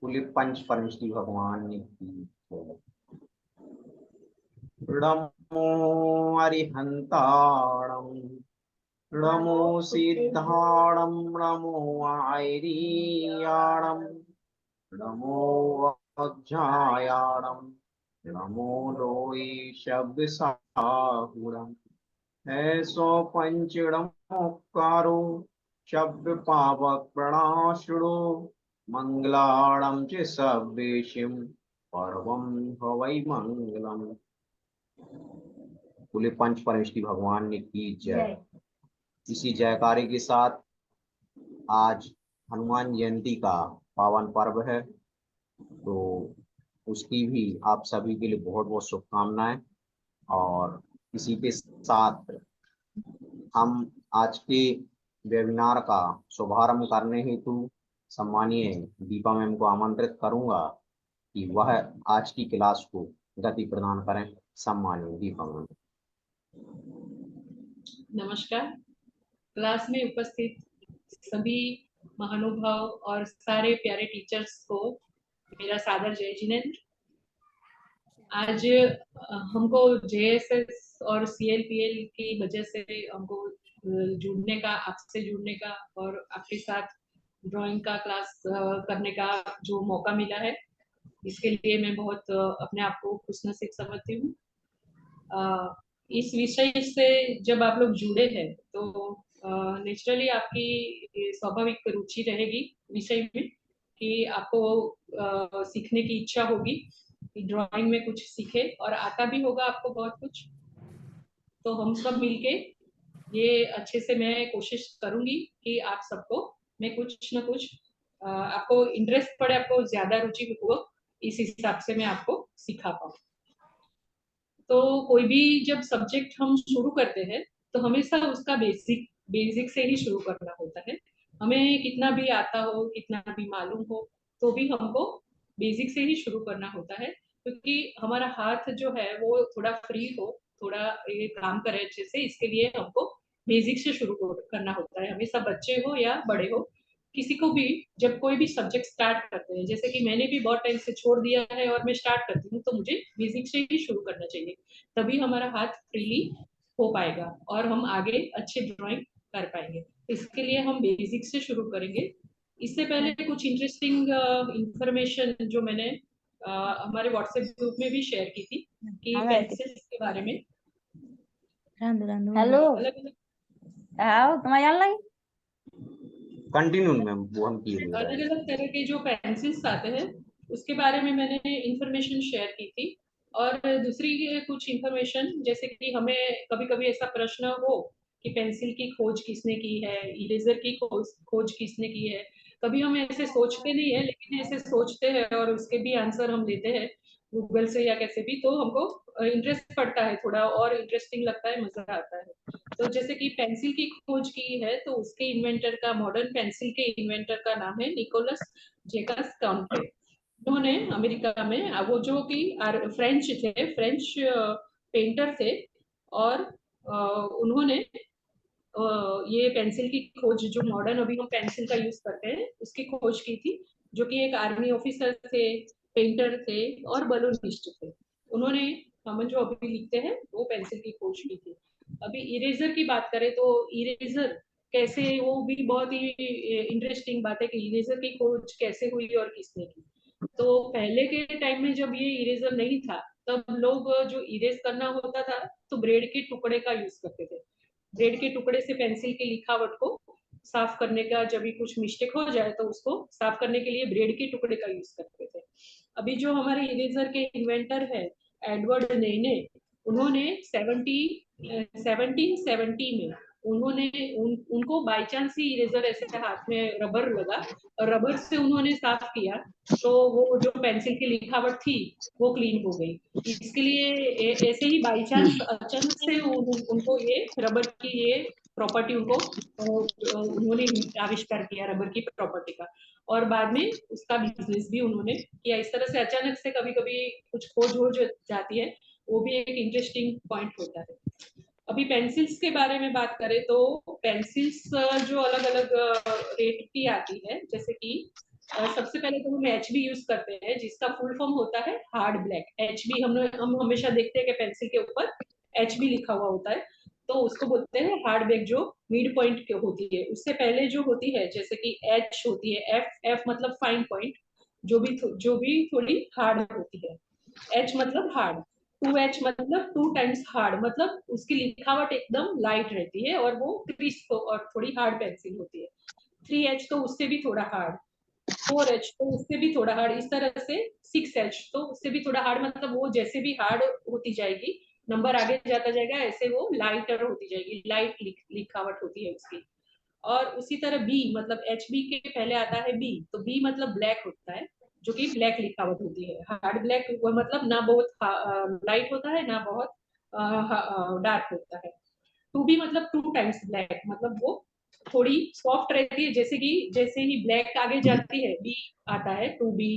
बोले पंच परमेष्टि भगवान ने की जय। नमो अरिहंताणं, नमो सिद्धाणं, नमो आयरीयाणं, नमो वज्रायाणं, नमो लोई शब्द साहुरम। ऐसो पंचणमोक्कारो शब्द पावक प्रणाशुरो, मंगलाणं च सब्देशिं परमं हवै मंगलम्। बोले पंच परमेष्टि भगवान ने की जय। इसी जयकारे के साथ आज हनुमान जयंती का पावन पर्व है, तो उसकी भी आप सभी के लिए बहुत बहुत शुभकामनाएं। और इसी के साथ हम आज के वेबिनार का शुभारंभ करने हेतु सम्मानीय दीपा मैम को आमंत्रित करूंगा कि वह आज की क्लास को गति प्रदान करें। सम्मानीय दीपा मैम। नमस्कार। क्लास में उपस्थित सभी महानुभाव और सारे प्यारे टीचर्स को मेरा सादर जय जिनेंद्र। आज हमको जेएसएस और सीएलपीएल की वजह से हमको जुड़ने का, आपसे जुड़ने का और आपके साथ ड्राइंग का क्लास करने का जो मौका मिला है, इसके लिए मैं बहुत अपने आप को खुशनसीब समझती हूँ। इस विषय से जब आप लोग जुड़े हैं तो नेचुरली आपकी स्वाभाविक रुचि रहेगी विषय में कि आपको सीखने की इच्छा होगी कि ड्राइंग में कुछ सीखे, और आता भी होगा आपको बहुत कुछ। तो हम सब मिलके ये अच्छे से मैं कोशिश करूंगी कि आप सबको मैं कुछ न कुछ आपको इंटरेस्ट पड़े, आपको ज्यादा रुचि हो, इस हिसाब से मैं आपको सिखा पाऊँ। तो कोई भी जब सब्जेक्ट हम शुरू करते हैं तो हमेशा उसका बेसिक से ही शुरू करना होता है। हमें कितना भी आता हो, कितना भी मालूम हो, तो भी हमको बेसिक से ही शुरू करना होता है, क्योंकि हमारा हाथ जो है वो थोड़ा फ्री हो, थोड़ा ये काम करे अच्छे से, इसके लिए हमको बेसिक से शुरू करना होता है। हमेशा बच्चे हो या बड़े हो, किसी को भी जब कोई भी सब्जेक्ट स्टार्ट करते हैं, जैसे कि मैंने भी बहुत टाइम से छोड़ दिया है और मैं स्टार्ट करती हूँ, तो मुझे बेसिक से ही शुरू करना चाहिए, तभी हमारा हाथ फ्रीली हो पाएगा और हम आगे अच्छे ड्राइंग कर पाएंगे। इसके लिए हम बेसिक से शुरू करेंगे। इससे पहले कुछ इंटरेस्टिंग इंफॉर्मेशन जो मैंने हमारे व्हाट्सएप ग्रुप में भी शेयर की थी कि पेंसिल के बारे में। हेलो तुम्हारे लगी कंटिन्यू मैम, वो हम किए हुए अलग अलग तरह के जो पेंसिल्स आते हैं उसके बारे में मैंने इंफॉर्मेशन शेयर की थी। और दूसरी कुछ इंफॉर्मेशन, जैसे कि हमें कभी कभी ऐसा प्रश्न हो कि पेंसिल की खोज किसने की है, इरेजर की खोज किसने की है। कभी हम ऐसे सोचते नहीं है, लेकिन ऐसे सोचते हैं और उसके भी आंसर हम देते हैं गूगल से या कैसे भी, तो हमको इंटरेस्ट पड़ता है, थोड़ा और इंटरेस्टिंग लगता है, मजा आता है। तो जैसे कि पेंसिल की खोज की है तो उसके इन्वेंटर का, मॉडर्न पेंसिल के इन्वेंटर का नाम है निकोलस जेकस काउंटे। उन्होंने अमेरिका में, वो जो कि फ्रेंच थे, फ्रेंच पेंटर थे, और उन्होंने ये पेंसिल की खोज, जो मॉडर्न अभी हम पेंसिल का यूज करते हैं, उसकी खोज की थी, जो कि एक आर्मी ऑफिसर थे, पेंटर थे और बलूनिस्ट थे। उन्होंने, हम जो अभी लिखते हैं, वो पेंसिल की खोज की थी। अभी इरेजर की बात करें तो इरेजर कैसे, वो भी बहुत ही इंटरेस्टिंग बात है कि इरेजर की खोज कैसे हुई और किसने की। तो पहले के टाइम में जब ये इरेजर नहीं था, तब लोग जो इरेज करना होता था तो ब्रेड के टुकड़े का यूज करते थे। ब्रेड के टुकड़े से पेंसिल की लिखावट को साफ करने का, जब भी कुछ मिस्टेक हो जाए तो उसको साफ करने के लिए ब्रेड के टुकड़े का यूज करते थे। अभी जो हमारे इरेजर के इन्वेंटर है एडवर्ड नेने, उन्होंने 1770 में उन्होंने उनको बाई चांस ही इरेजर ऐसे हाथ में रबर लगा और रबर से उन्होंने साफ किया, तो वो जो पेंसिल की लिखावट थी वो क्लीन हो गई। इसके लिए ऐसे ही बाई चांस अचानक से उनको ये रबर की ये प्रॉपर्टी उनको उन्होंने आविष्कार किया रबर की प्रॉपर्टी का, और बाद में उसका बिजनेस भी उन्होंने किया। इस तरह से अचानक से कभी कभी कुछ खोज हो जाती है, वो भी एक इंटरेस्टिंग पॉइंट होता है। अभी पेंसिल्स के बारे में बात करें तो पेंसिल्स जो अलग अलग रेट की आती है, जैसे कि सबसे पहले तो हम HB यूज करते हैं, जिसका फुल फॉर्म होता है हार्ड ब्लैक। HB हम हमेशा देखते हैं कि पेंसिल के ऊपर HB लिखा हुआ होता है, तो उसको बोलते हैं हार्ड ब्लैक, जो मिड पॉइंट के होती है। उससे पहले जो होती है, जैसे कि H होती है, F मतलब फाइन पॉइंट, जो भी थोड़ी हार्ड होती है। H मतलब हार्ड, 2H मतलब 2 टाइम्स हार्ड, मतलब उसकी लिखावट एकदम लाइट रहती है और वो क्रिस्प और थोड़ी हार्ड पेंसिल होती है। 3H तो उससे भी थोड़ा हार्ड, 4H तो उससे भी थोड़ा हार्ड, इस तरह से 6H तो उससे भी थोड़ा हार्ड, मतलब वो जैसे भी हार्ड होती जाएगी, नंबर आगे जाता जाएगा, ऐसे वो लाइटर होती जाएगी, लाइट लिखावट होती है उसकी। और उसी तरह B मतलब HB के पहले आता है B, तो B मतलब ब्लैक होता है, जो कि ब्लैक लिखावट होती है। हार्ड ब्लैक वो मतलब ना बहुत लाइट होता है, ना बहुत डार्क होता है। 2B मतलब 2 टाइम्स ब्लैक, मतलब वो थोड़ी सॉफ्ट रहती है, जैसे कि जैसे ही ब्लैक आगे जाती है B आता है 2B,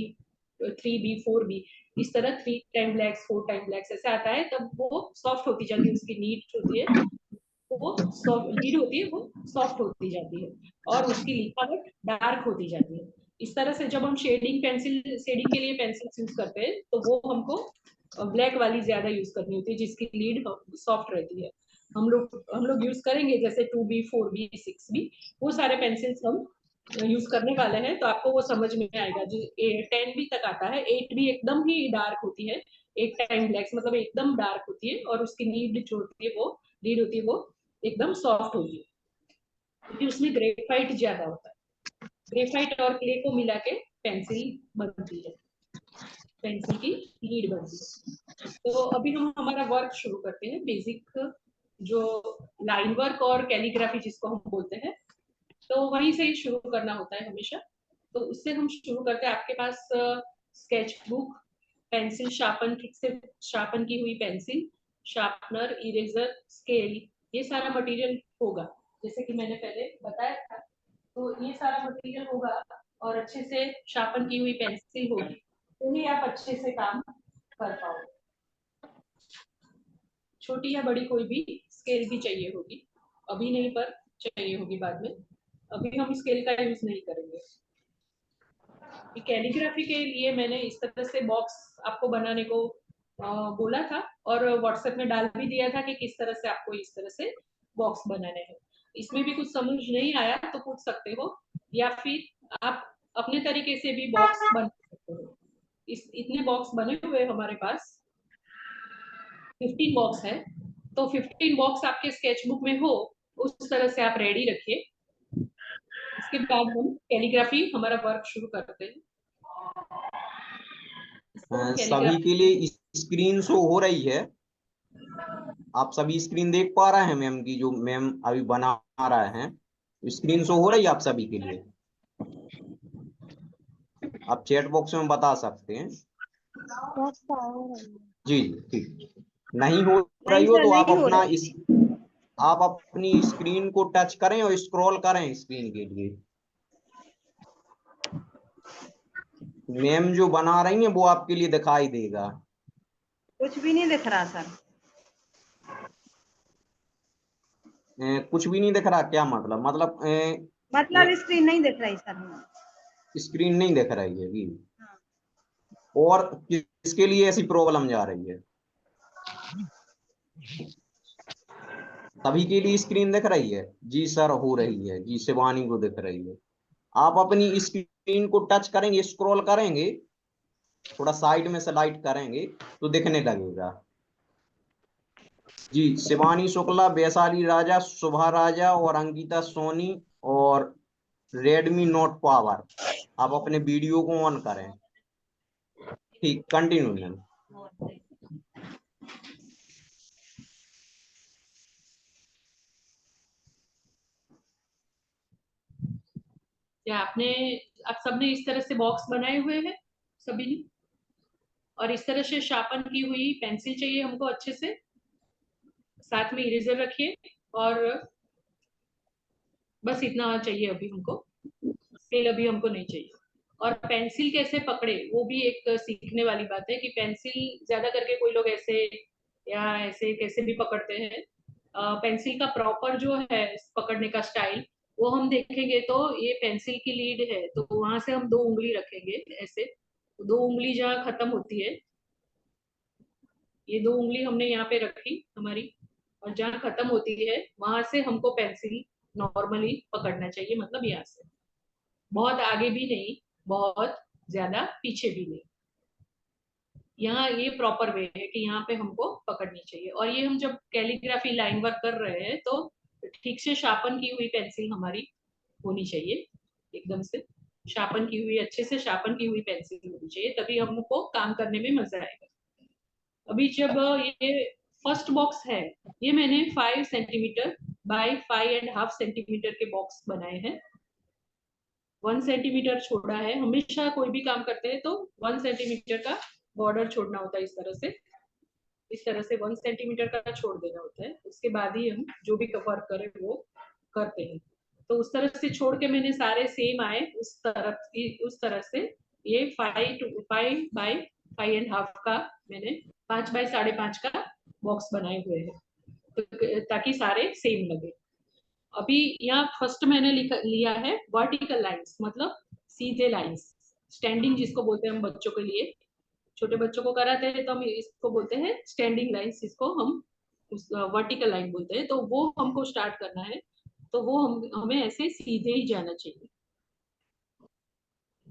3B, 4B, इस तरह 3 टाइम ब्लैक्स, 4 टाइम ब्लैक्स ऐसे आता है, तब वो सॉफ्ट होती जाती है, उसकी नीड होती है वो लीड होती है, वो सॉफ्ट होती जाती है और उसकी लिखावट डार्क होती जाती है। इस तरह से जब हम शेडिंग के लिए पेंसिल यूज करते हैं, तो वो हमको ब्लैक वाली ज्यादा यूज करनी होती है, जिसकी लीड सॉफ्ट रहती है। हम लोग यूज करेंगे जैसे 2B, 4B, 6B, वो सारे पेंसिल्स हम यूज करने वाले हैं, तो आपको वो समझ में आएगा। जो 10B तक आता है, 8B एकदम ही डार्क होती है, एक टाइम ब्लैक्स मतलब एकदम डार्क होती है, और उसकी लीड जो होती है, वो लीड होती है, वो एकदम सॉफ्ट होगी, क्योंकि उसमें ग्रेफाइट ज्यादा होता है। ग्रेफाइट और क्ले को मिला के पेंसिल बनती है, पेंसिल की लीड बनती है। तो अभी हम हमारा वर्क शुरू करते हैं, बेसिक जो लाइन वर्क और कैलीग्राफी जिसको हम बोलते हैं, तो वहीं से ही शुरू करना होता है हमेशा। तो उससे हम शुरू करते हैं। आपके पास स्केच बुक, पेंसिल शार्पन, ठीक से शार्पन की हुई पेंसिल, शार्पनर, इरेजर, स्केल, ये सारा मटेरियल होगा, जैसे कि मैंने पहले बताया था। तो ये सारा मटेरियल होगा और अच्छे से शार्पन की हुई पेंसिल होगी, तो ही आप अच्छे से काम कर पाओगे। छोटी या बड़ी कोई भी स्केल भी चाहिए होगी, अभी नहीं पर चाहिए होगी बाद में। अभी हम स्केल का यूज नहीं करेंगे। कैलीग्राफी के लिए मैंने इस तरह से बॉक्स आपको बनाने को बोला था, और व्हाट्सएप में डाल भी दिया था कि किस तरह से आपको इस तरह से बॉक्स बनाने हैं। इसमें भी कुछ समझ नहीं आया तो पूछ सकते हो, या फिर आप अपने तरीके से भी बॉक्स बना सकते हो। इतने बॉक्स बने हुए हमारे पास, 15 बॉक्स है, तो 15 बॉक्स आपके स्केचबुक में हो, उस तरह से आप रेडी रखिए। इसके बाद हम कैलीग्राफी हमारा वर्क शुरू करते हैं। सभी के लिए स्क्रीन शो हो रही है? आप सभी स्क्रीन देख पा रहे हैं मैम की, जो मैम अभी बना रहे हैं? स्क्रीन शो हो रही है आप सभी के लिए? आप चैट बॉक्स में बता सकते हैं। जी जी ठीक। नहीं हो रही नहीं हो सर, तो आप नहीं हो अपना रही। आप अपनी स्क्रीन को टच करें और स्क्रॉल करें स्क्रीन के लिए। मैम जो बना रही हैं वो आपके लिए दिखाई देगा। कुछ भी नहीं दिख रहा सर। कुछ भी नहीं दिख रहा? क्या मतलब? मतलब स्क्रीन नहीं दिख रही सर। स्क्रीन नहीं दिख रही है जी? हाँ। और किसके लिए ऐसी प्रॉब्लम जा रही है? सभी के लिए स्क्रीन दिख रही है? जी सर हो रही है जी, शिवानी को दिख रही है। आप अपनी स्क्रीन को टच करेंगे, स्क्रॉल करेंगे, थोड़ा साइड में स्लाइड करेंगे तो दिखने लगेगा। जी, शिवानी शुक्ला, वैशाली राजा, शुभा राजा और अंकिता सोनी और रेडमी नोट पावर। आप अपने वीडियो को ऑन करें। ठीक, कंटिन्यू मैम। या आप सबने इस तरह से बॉक्स बनाए हुए हैं सभी ने, और इस तरह से शार्पन की हुई पेंसिल चाहिए हमको अच्छे से, साथ में इरेजर रखिए, और बस इतना चाहिए अभी हमको, स्केल अभी हमको नहीं चाहिए। और पेंसिल कैसे पकड़े, वो भी एक सीखने वाली बात है, कि पेंसिल ज्यादा करके कोई लोग ऐसे या ऐसे कैसे भी पकड़ते हैं, पेंसिल का प्रॉपर जो है पकड़ने का स्टाइल वो हम देखेंगे तो ये पेंसिल की लीड है, तो वहां से हम 2 उंगली रखेंगे ऐसे, तो 2 उंगली जहाँ खत्म होती है, ये 2 उंगली हमने यहाँ पे रखी हमारी, और जहाँ खत्म होती है वहां से हमको पेंसिल नॉर्मली पकड़ना चाहिए, मतलब यहाँ से बहुत आगे भी नहीं, बहुत ज्यादा पीछे भी नहीं। यहाँ ये प्रॉपर वे है कि यहाँ पे हमको पकड़नी चाहिए। और ये हम जब कैलीग्राफी लाइन वर्क कर रहे हैं तो ठीक से शार्पन की हुई पेंसिल हमारी होनी चाहिए, एकदम से शार्पन की हुई, अच्छे से शार्पन की हुई पेंसिल होनी चाहिए, तभी हमको काम करने में मजा आएगा। अभी जब ये फर्स्ट बॉक्स है, ये मैंने 5 सेंटीमीटर बाय 5.5 सेंटीमीटर के बॉक्स बनाए हैं। 1 सेंटीमीटर छोड़ा है, हमेशा कोई भी काम करते हैं तो 1 सेंटीमीटर का बॉर्डर छोड़ना होता है, इस तरह से 1 सेंटीमीटर का छोड़ देना होता है, उसके बाद ही हम जो भी वर्क करें वो करते हैं। तो उस तरह से छोड़ के मैंने सारे सेम आए उस तरह से ये 5 बाय 5.5 का मैंने 5 बाय 5.5 का बॉक्स बनाए हुए हैं, तो ताकि सारे सेम लगे। अभी यहाँ फर्स्ट मैंने लिया है वर्टिकल लाइंस, मतलब सीधे लाइंस, स्टैंडिंग जिसको बोलते हैं हम बच्चों के लिए, छोटे बच्चों को कराते हैं तो हम इसको बोलते हैं स्टैंडिंग लाइंस, इसको हम वर्टिकल लाइन बोलते हैं। तो वो हमको स्टार्ट करना है, तो वो हमें ऐसे सीधे ही जाना चाहिए,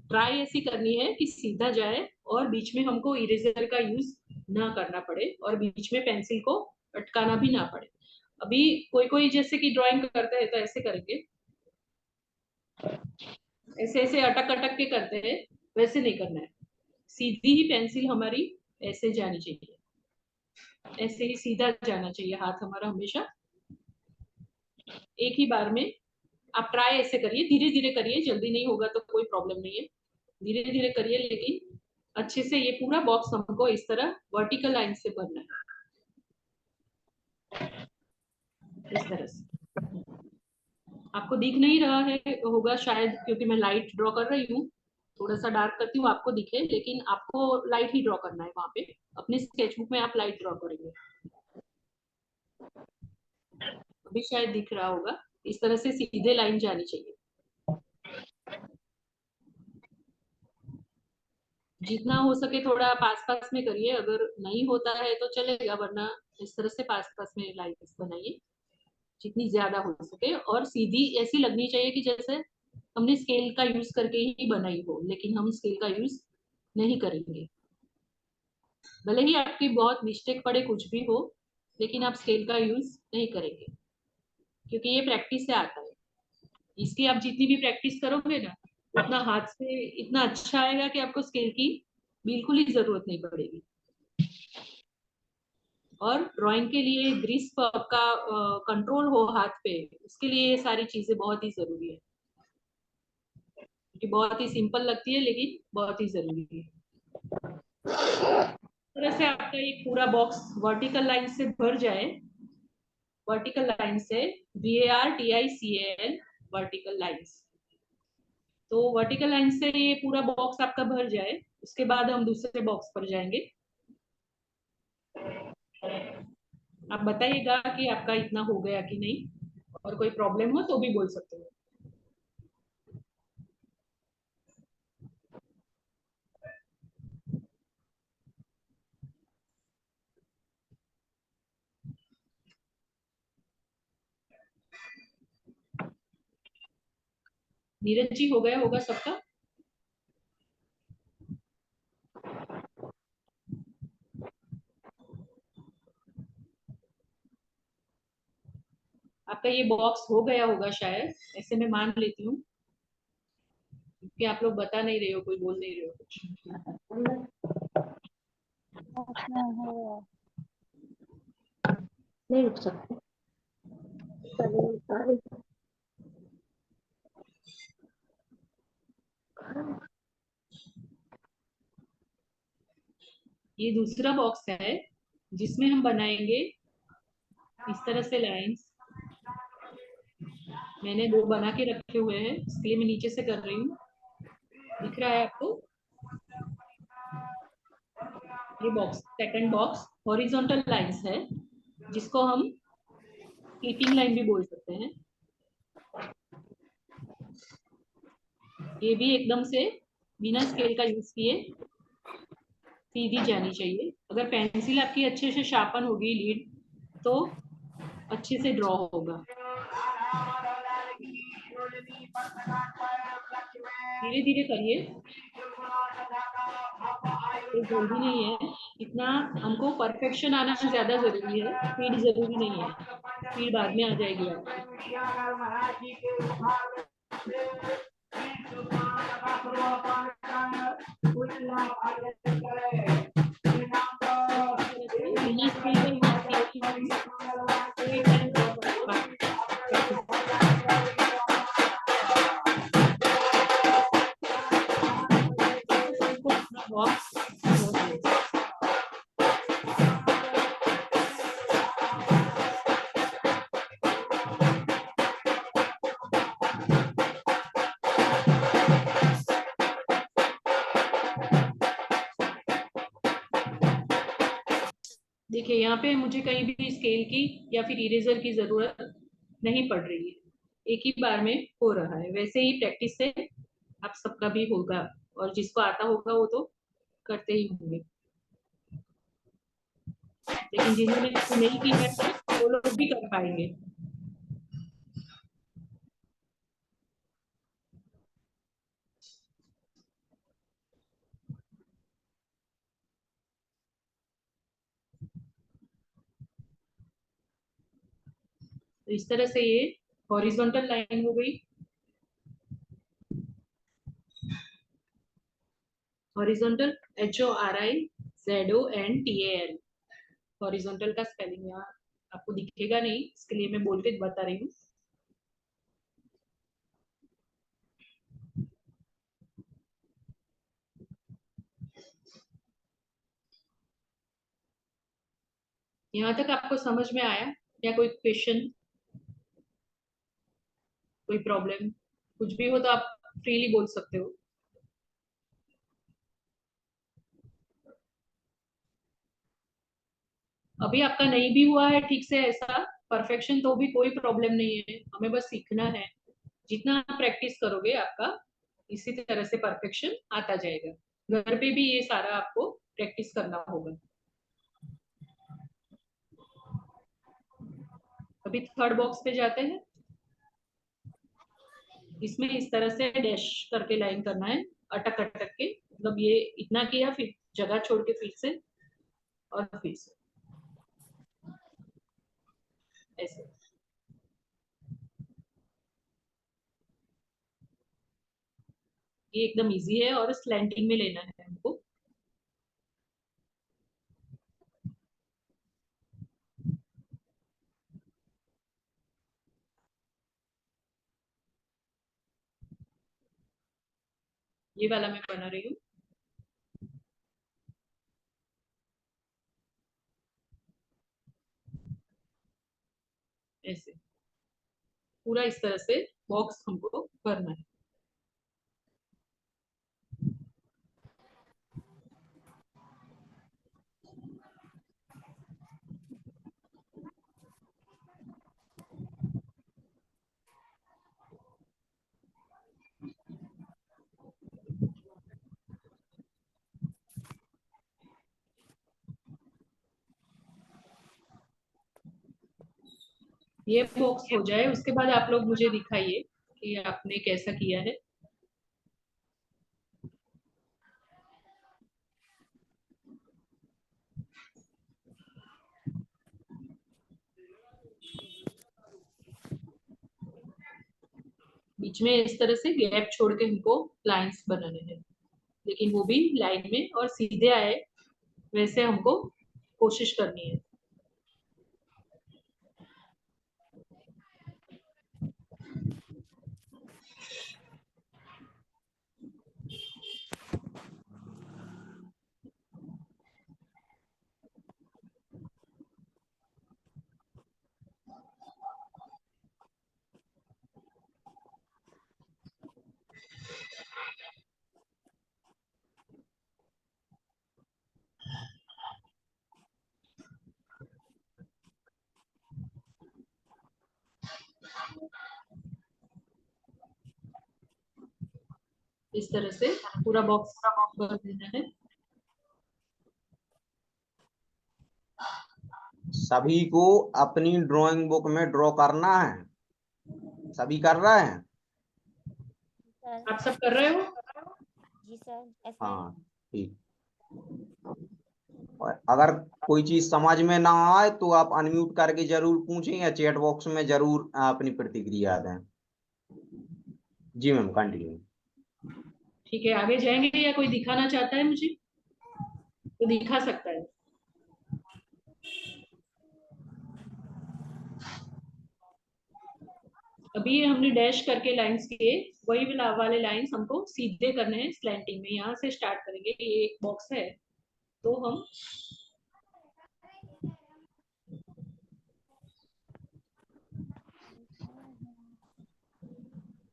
ट्राई ऐसी करनी है कि सीधा जाए और बीच में हमको इरेजर का यूज ना करना पड़े और बीच में पेंसिल को अटकाना भी ना पड़े। अभी कोई कोई जैसे कि ड्राइंग करते हैं तो ऐसे करेंगे, ऐसे ऐसे अटक अटक के करते हैं, वैसे नहीं करना है, सीधी ही पेंसिल हमारी ऐसे जानी चाहिए, ऐसे ही सीधा जाना चाहिए हाथ हमारा हमेशा, एक ही बार में। आप ट्राई ऐसे करिए, धीरे धीरे करिए, जल्दी नहीं होगा तो कोई प्रॉब्लम नहीं है, धीरे धीरे करिए, लेकिन अच्छे से ये पूरा बॉक्स हमको इस तरह वर्टिकल लाइन से भरना है, इस तरह से। आपको दिख नहीं रहा है होगा शायद, क्योंकि मैं लाइट ड्रॉ कर रही हूँ, थोड़ा सा डार्क करती हूँ आपको दिखे, लेकिन आपको लाइट ही ड्रॉ करना है वहां पे, अपने स्केचबुक में आप लाइट ड्रॉ करेंगे, अभी शायद दिख रहा होगा, इस तरह से सीधे लाइन जानी चाहिए, जितना हो सके थोड़ा पास पास में करिए, अगर नहीं होता है तो चलेगा, वरना इस तरह से पास पास में लाइन्स बनाइए जितनी ज्यादा हो सके, और सीधी ऐसी लगनी चाहिए कि जैसे हमने स्केल का यूज करके ही बनाई हो, लेकिन हम स्केल का यूज नहीं करेंगे, भले ही आपकी बहुत मिस्टेक पड़े कुछ भी हो, लेकिन आप स्केल का यूज नहीं करेंगे, क्योंकि ये प्रैक्टिस से आता है, इसकी आप जितनी भी प्रैक्टिस करोगे ना, उतना हाथ से इतना अच्छा आएगा कि आपको स्केल की बिल्कुल ही जरूरत नहीं पड़ेगी। और ड्राइंग के लिए ग्रिस्प आपका कंट्रोल हो हाथ पे, उसके लिए ये सारी चीजें बहुत ही जरूरी है, क्योंकि बहुत ही सिंपल लगती है लेकिन बहुत ही जरूरी है। इस तरह से आपका ये पूरा बॉक्स वर्टिकल लाइन से भर जाए, वर्टिकल लाइन से VARTICAL वर्टिकल लाइंस, तो वर्टिकल लाइन से ये पूरा बॉक्स आपका भर जाए, उसके बाद हम दूसरे बॉक्स पर जाएंगे। आप बताइएगा कि आपका इतना हो गया कि नहीं, और कोई प्रॉब्लम हो तो भी बोल सकते हो। नीरज जी हो गया होगा सबका? आपका ये बॉक्स हो गया होगा शायद, ऐसे मैं मान लेती हूँ, क्योंकि आप लोग बता नहीं रहे हो, कोई बोल नहीं रहे हो कुछ। नहीं उठ सकते। ये दूसरा बॉक्स है जिसमें हम बनाएंगे इस तरह से लाइंस, मैंने 2 बना के रखे हुए हैं, इसलिए मैं नीचे से कर रही हूँ, दिख रहा है आपको? ये box second box horizontal lines है, जिसको हम कीपिंग लाइन भी बोल सकते हैं। ये भी एकदम से बिना स्केल का यूज किए सीधी जानी चाहिए। अगर पेंसिल आपकी अच्छे से शार्पन होगी लीड तो अच्छे से ड्रॉ होगा। धीरे धीरे करिए, कोई जल्दी नहीं है। इतना हमको परफेक्शन आना ज्यादा जरूरी है, स्पीड जरूरी नहीं है। स्पीड बाद में आ जाएगी बिना स्पीड का यूज किए कोई टाइम देखिए यहाँ पे मुझे कहीं भी स्केल की या फिर इरेजर की जरूरत नहीं पड़ रही है, एक ही बार में हो रहा है। वैसे ही प्रैक्टिस से आप सबका भी होगा, और जिसको आता होगा वो तो करते ही होंगे, लेकिन जिन्होंने नहीं किया है वो लोग भी कर पाएंगे। तो इस तरह से ये हॉरिजॉन्टल लाइन हो गई। Horizontal HORIZONTAL। हॉरिजॉन्टल का स्पेलिंग यहाँ आपको दिखेगा नहीं, इसके लिए मैं बोल के बता रही हूँ। यहाँ तक आपको समझ में आया या कोई क्वेश्चन, कोई प्रॉब्लम, कुछ भी हो तो आप फ्रीली बोल सकते हो। अभी आपका नहीं भी हुआ है ठीक से ऐसा परफेक्शन तो भी कोई प्रॉब्लम नहीं है, हमें बस सीखना है। जितना आप प्रैक्टिस करोगे आपका इसी तरह से परफेक्शन आता जाएगा। घर पे भी ये सारा आपको प्रैक्टिस करना होगा। अभी थर्ड बॉक्स पे जाते हैं। इसमें इस तरह से डैश करके लाइन करना है, अटक अटक के, मतलब ये इतना किया फिर जगह छोड़ के फिर से और फिर से ऐसे। ये एकदम इजी है और स्लैंटिंग में लेना है हमको। ये वाला मैं बना रही हूँ ऐसे। पूरा इस तरह से बॉक्स हमको करना है। ये बॉक्स हो जाए उसके बाद आप लोग मुझे दिखाइए कि आपने कैसा किया है। बीच में इस तरह से गैप छोड़ के हमको लाइंस बनाने हैं, लेकिन वो भी लाइन में और सीधे आए वैसे हमको कोशिश करनी है। इस तरह से पूरा बॉक्स भर देना है। सभी को अपनी ड्राइंग बुक में ड्रॉ करना है। सभी कर रहे हैं? आप सब कर रहे हो? जी सर। हाँ ठीक। और अगर कोई चीज समझ में ना आए तो आप अनम्यूट करके जरूर पूछें या चैट बॉक्स में जरूर अपनी प्रतिक्रिया दें। जी मैम कंटिन्यू। ठीक है, आगे जाएंगे या कोई दिखाना चाहता है मुझे तो दिखा सकता है। अभी ये हमने डैश करके लाइंस किए, वही वाले लाइंस हमको सीधे करने हैं स्लैंटिंग में। यहाँ से स्टार्ट करेंगे, ये एक बॉक्स है तो हम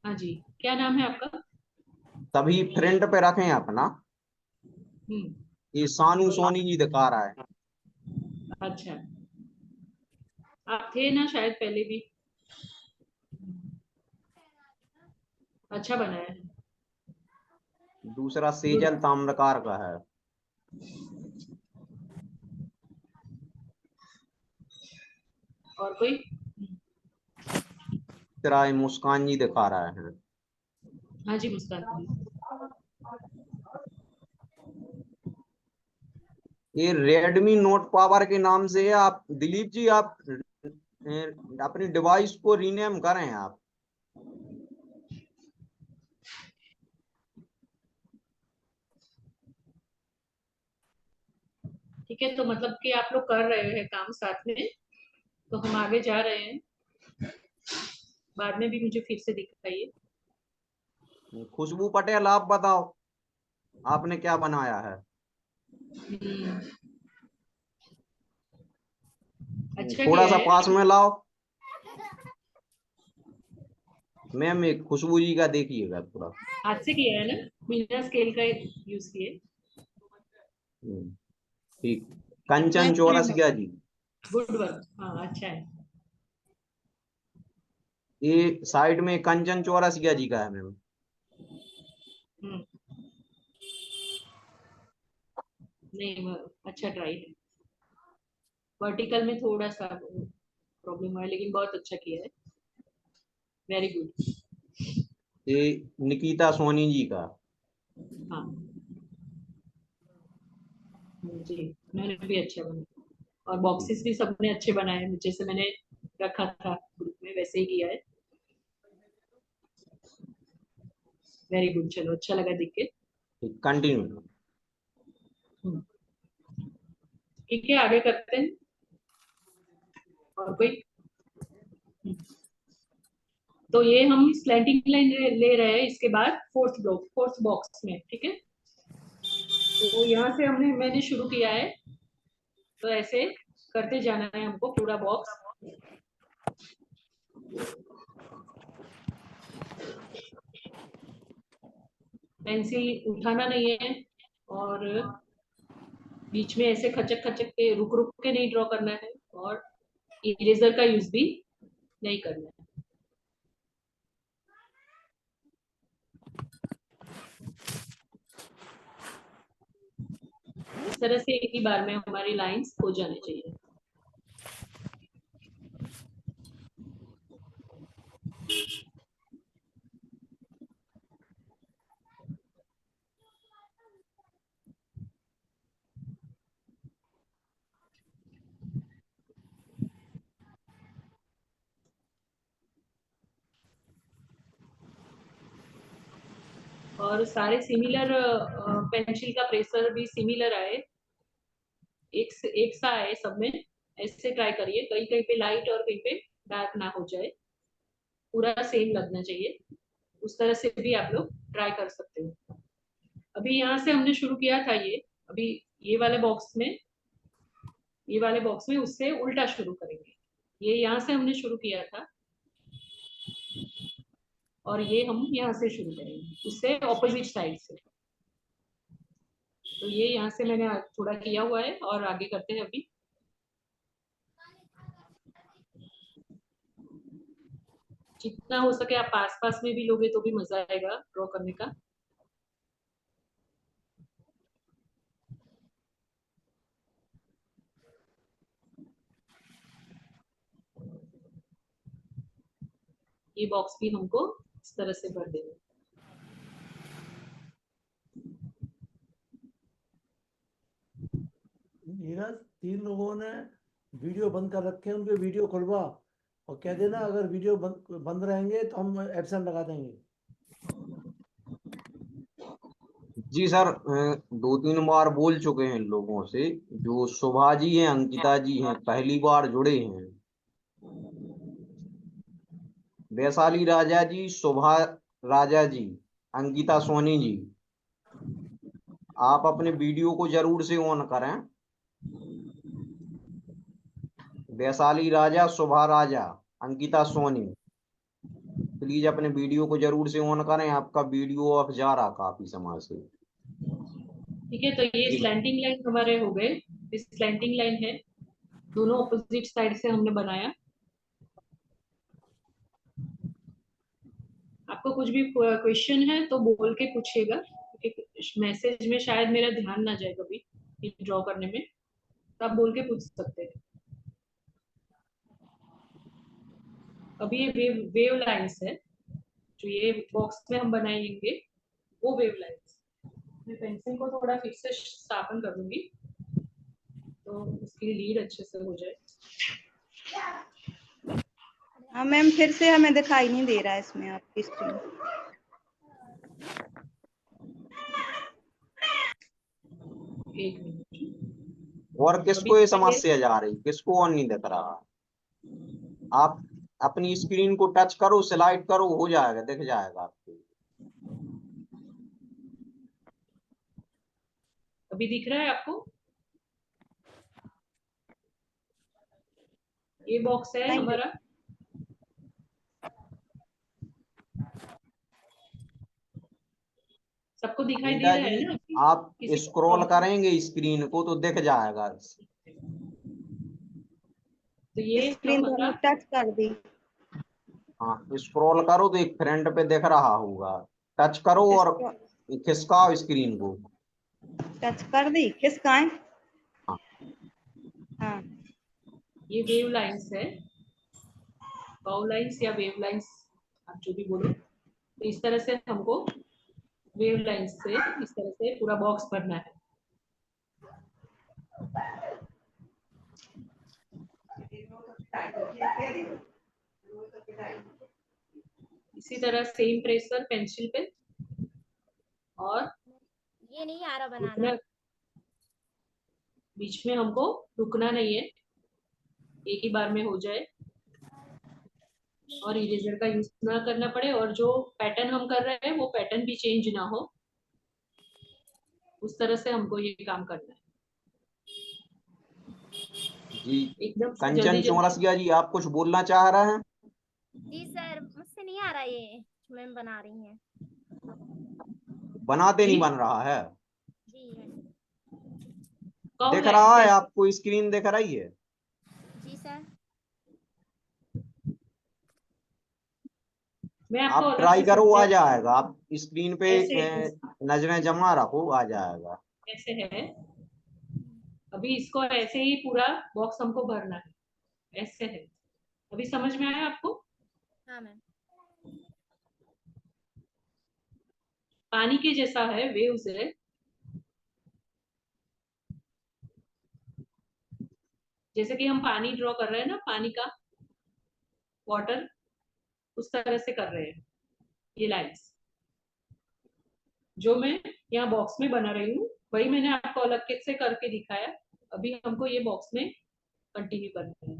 हाँ जी, क्या नाम है आपका? तभी फ्रंट पे रखें अपना। हम्म, ये सानू सोनी जी दिखा रहा है। अच्छा, आप थे ना शायद पहले भी। अच्छा बनाया है। दूसरा गुड। सेजल ताम्रकार का है। और कोई? तीसरा ये मुस्कान जी दिखा रहा है। हाँ जी, मुस्कान जी। ये रेडमी नोट पावर के नाम से है। आप दिलीप जी आप अपनी डिवाइस को रीनेम करें आप। ठीक है, तो मतलब कि आप लोग कर रहे हैं काम साथ में, तो हम आगे जा रहे हैं। बाद में भी मुझे फिर से दिखाइए। खुशबू पटेल आप बताओ आपने क्या बनाया है? अच्छा थोड़ा किया सा है। पास में लाओ। मैम एक खुशबू जी का देखिएगा थोड़ा। हाथ से किया है ना, बिना स्केल का यूज किए। ठीक। कंचन चौरसिया जी। गुड वर्क, हाँ अच्छा है। ये साइड में कंचन चौरसिया जी का है मैम। हम्म, नहीं अच्छा ट्राई है। वर्टिकल में थोड़ा सा प्रॉब्लम है, लेकिन बहुत अच्छा किया है। Very good. ये निकिता सोनी जी का। हाँ जी, मैंने भी अच्छा बनाया, और बॉक्सेस भी सबने अच्छे बनाए हैं, जैसे मैंने रखा था ग्रुप में वैसे ही किया है। वेरी गुड, चलो अच्छा लगा देख के। कंटिन्यू। हम्म, ठीक है, आगे करते हैं। और कोई? हम्म, तो ये हम स्लैंटिंग लाइन ले रहे हैं इसके बाद फोर्थ बॉक्स में, ठीक है। तो यहाँ से मैंने शुरू किया है, तो ऐसे करते जाना है हमको पूरा बॉक्स। पेंसिल उठाना नहीं है, और बीच में ऐसे खचक खचक के रुक रुक के नहीं ड्रॉ करना है, और इरेजर का यूज भी नहीं करना है। इस तरह से एक ही बार में हमारी लाइंस हो जानी चाहिए। और सारे सिमिलर, पेंसिल का प्रेशर भी सिमिलर आए, एक सा आए सब में। ऐसे ट्राई करिए, कहीं कहीं पे लाइट और कहीं पे डार्क ना हो जाए, पूरा सेम लगना चाहिए। उस तरह से भी आप लोग ट्राई कर सकते हो। अभी यहाँ से हमने शुरू किया था ये, अभी ये वाले बॉक्स में, ये वाले बॉक्स में उससे उल्टा शुरू करेंगे। ये यहाँ से हमने शुरू किया था, और ये हम यहाँ से शुरू करेंगे, उससे ऑपोजिट साइड से। तो ये यहाँ से मैंने थोड़ा किया हुआ है, और आगे करते हैं अभी। जितना हो सके आप पास पास में भी लोगे तो भी मजा आएगा ड्रॉ करने का। ये बॉक्स भी हमको इस तरह से भर देना है। नीरज, 3 लोगों ने वीडियो बंद कर रखे हैं, उनके वीडियो खुलवा और कह देना अगर वीडियो बंद रहेंगे तो हम एब्सेंट लगा देंगे। जी सर, 2-3 बार बोल चुके हैं लोगों से। जो शोभा जी हैं, अंकिता जी हैं, पहली बार जुड़े हैं। वैशाली राजा जी, शोभा राजा जी, अंकिता सोनी जी, आप अपने वीडियो को जरूर से ऑन करें। वैशाली राजा, शोभा राजा, अंकिता सोनी, प्लीज अपने वीडियो को जरूर से ऑन करें। आपका वीडियो ऑफ जा रहा काफी समय से। ठीक है, तो ये स्लैंटिंग लाइन हमारे हो गए। इस स्लैंटिंग लाइन है, दोनों ऑपोजिट साइड से हमने बनाया। आपको कुछ भी क्वेश्चन है तो बोल के पूछिएगा, क्योंकि मैसेज में शायद मेरा ध्यान ना जाए कभी ये ड्रॉ करने में, तो आप बोल के पूछ सकते हैं। अभी ये वेव लाइंस है जो ये बॉक्स में हम बनाएंगे, वो वेव लाइंस। मैं पेंसिल को थोड़ा फिर से स्थापन कर दूंगी तो उसकी लीड अच्छे से हो जाए। हाँ मैम, फिर से हमें दिखाई नहीं दे रहा है इसमें आपकी स्क्रीन। एक मिनट। और किसको ये समस्या जा रही, किसको ऑन नहीं दिख रहा? आप अपनी स्क्रीन को टच करो, स्लाइड करो, हो जाएगा, दिख जाएगा आपको। अभी दिख रहा है आपको? ये बॉक्स है नहीं हमारा। सबको दिखाई दे नीता रहा है जी, ना? आप किसी को स्क्रॉल प्रॉब्लम? करेंगे स्क्रीन को तो दिख जाएगा। तो ये स्क्रीन तो हमारा हमने टच कर दी। हाँ, स्क्रॉल करो तो एक फ्रंट पे दिख रहा होगा। टच करो और इसको खिसकाओ स्क्रीन को। टच कर दी, किसका है? हाँ, हाँ ये वेव लाइंस है, बाउ लाइंस या वेव लाइंस, आप जो भी बोलो। तो इस तरह से हमको वेव लाइंस से इस तरह से पूरा बॉक्स भरना है। इसी तरह सेम प्रेशर पेंसिल पे, और ये नहीं आ रहा बनाना। रुकना, बीच में हमको रुकना नहीं है, एक ही बार में हो जाए और इरेजर का यूज ना करना पड़े, और जो पैटर्न हम कर रहे हैं वो पैटर्न भी चेंज ना हो, उस तरह से हमको ये काम करना है। जी। एकदम से कंचन जल्दी जल्दी। चौरसिया जी, आप कुछ बोलना चाह रहे हैं? जी सर, मुझसे नहीं आ रहा ये, मैम बना रही हैं। बनाते जी नहीं बन रहा है? जी मैम। कहो दिख लाइन रहा है से। आपको, स्क्रीन दिख रही है? जी सर। मैं आपको आप अलग ट्राई से करो, आ समझा। जाएगा। आप स्क्रीन पे ऐसे नजरें जमा रखो, आ जाएगा। ऐसे है। अभी इसको ऐसे ही पूरा बॉक्स हमको भरना है, ऐसे है। अभी समझ में आया आपको? हाँ मैम। पानी के जैसा है, वेव्स है। जैसे कि हम पानी ड्रॉ कर रहे हैं ना, पानी का वाटर, उस तरह से कर रहे हैं ये लाइंस। जो मैं यहाँ बॉक्स में बना रही हूँ वही मैंने आपको अलग से करके दिखाया। अभी हमको ये बॉक्स में कंटिन्यू करना है।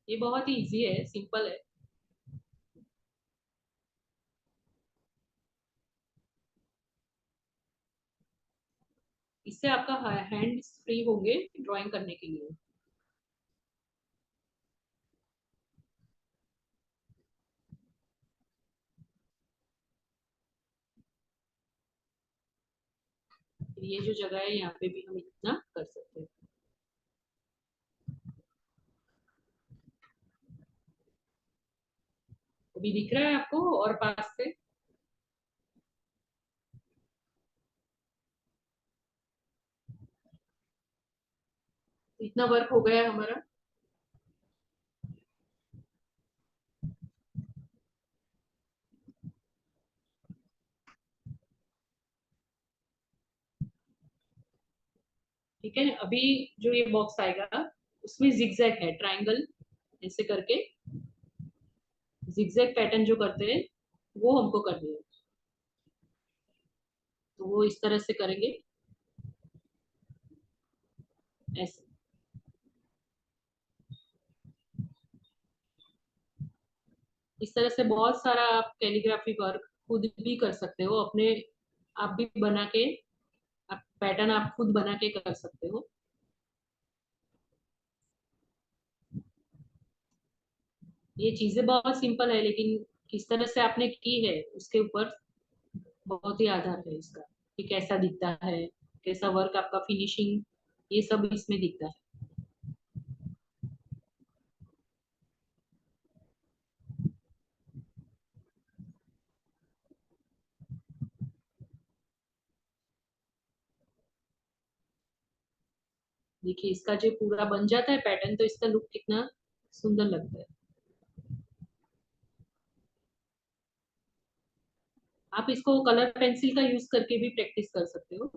ये बहुत ही इजी है, सिंपल है। इससे आपका हैंड फ्री होंगे ड्राइंग करने के लिए। ये जो जगह है यहाँ पे भी हम इतना कर सकते हैं। अभी दिख रहा है आपको और पास से? इतना वर्क हो गया है हमारा। ठीक है, अभी जो ये बॉक्स आएगा उसमें जिगजैग है, ट्रायंगल ऐसे करके जिगजैग पैटर्न जो करते हैं वो हमको करनी है। तो वो इस तरह से करेंगे, ऐसे। इस तरह से बहुत सारा आप कैलीग्राफी वर्क खुद भी कर सकते हो अपने, आप भी बना के, आप पैटर्न आप खुद बना के कर सकते हो। ये चीजें बहुत सिंपल है, लेकिन किस तरह से आपने की है उसके ऊपर बहुत ही आधार है इसका, कि कैसा दिखता है, कैसा वर्क आपका, फिनिशिंग, ये सब इसमें दिखता है। देखिए इसका जो पूरा बन जाता है पैटर्न, तो इसका लुक कितना सुंदर लगता है। आप इसको कलर पेंसिल का यूज करके भी प्रैक्टिस कर सकते हो।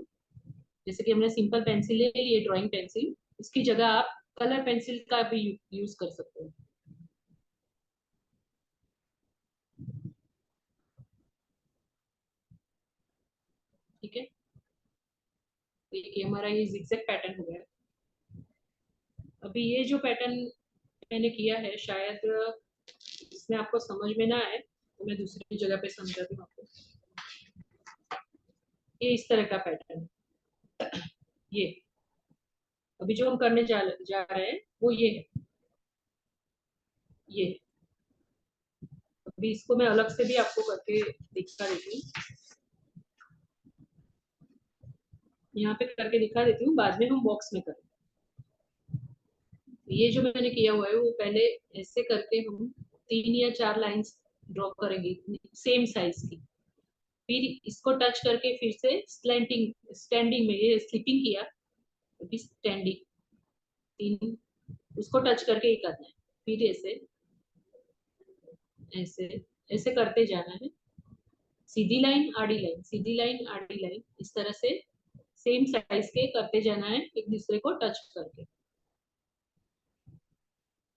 जैसे कि हमने सिंपल पेंसिल ले ली है, ड्राइंग पेंसिल, उसकी जगह आप कलर पेंसिल का भी यूज कर सकते हो। ठीक है, देखिए हमारा ये जिगजैग पैटर्न हो गया। अभी ये जो पैटर्न मैंने किया है, शायद इसमें आपको समझ में ना आए, तो मैं दूसरी जगह पे समझाती हूँ आपको। ये इस तरह का पैटर्न, ये अभी जो हम करने जा रहे हैं वो ये है, ये। अभी इसको मैं अलग से भी आपको करके दिखा देती हूँ, यहाँ पे करके दिखा देती हूँ, बाद में हम बॉक्स में करें। ये जो मैंने किया हुआ है वो पहले ऐसे करके हम 3 या 4 लाइंस ड्रॉ करेंगे सेम साइज की, फिर इसको टच करके फिर से स्लैंटिंग स्टैंडिंग में ये स्लिपिंग किया, अभी स्टैंडिंग 3, उसको टच करके ही करना है, फिर ऐसे ऐसे ऐसे करते जाना है, सीधी लाइन आड़ी लाइन, सीधी लाइन आड़ी लाइन, इस तरह से सेम साइज के करते जाना है एक दूसरे को टच करके।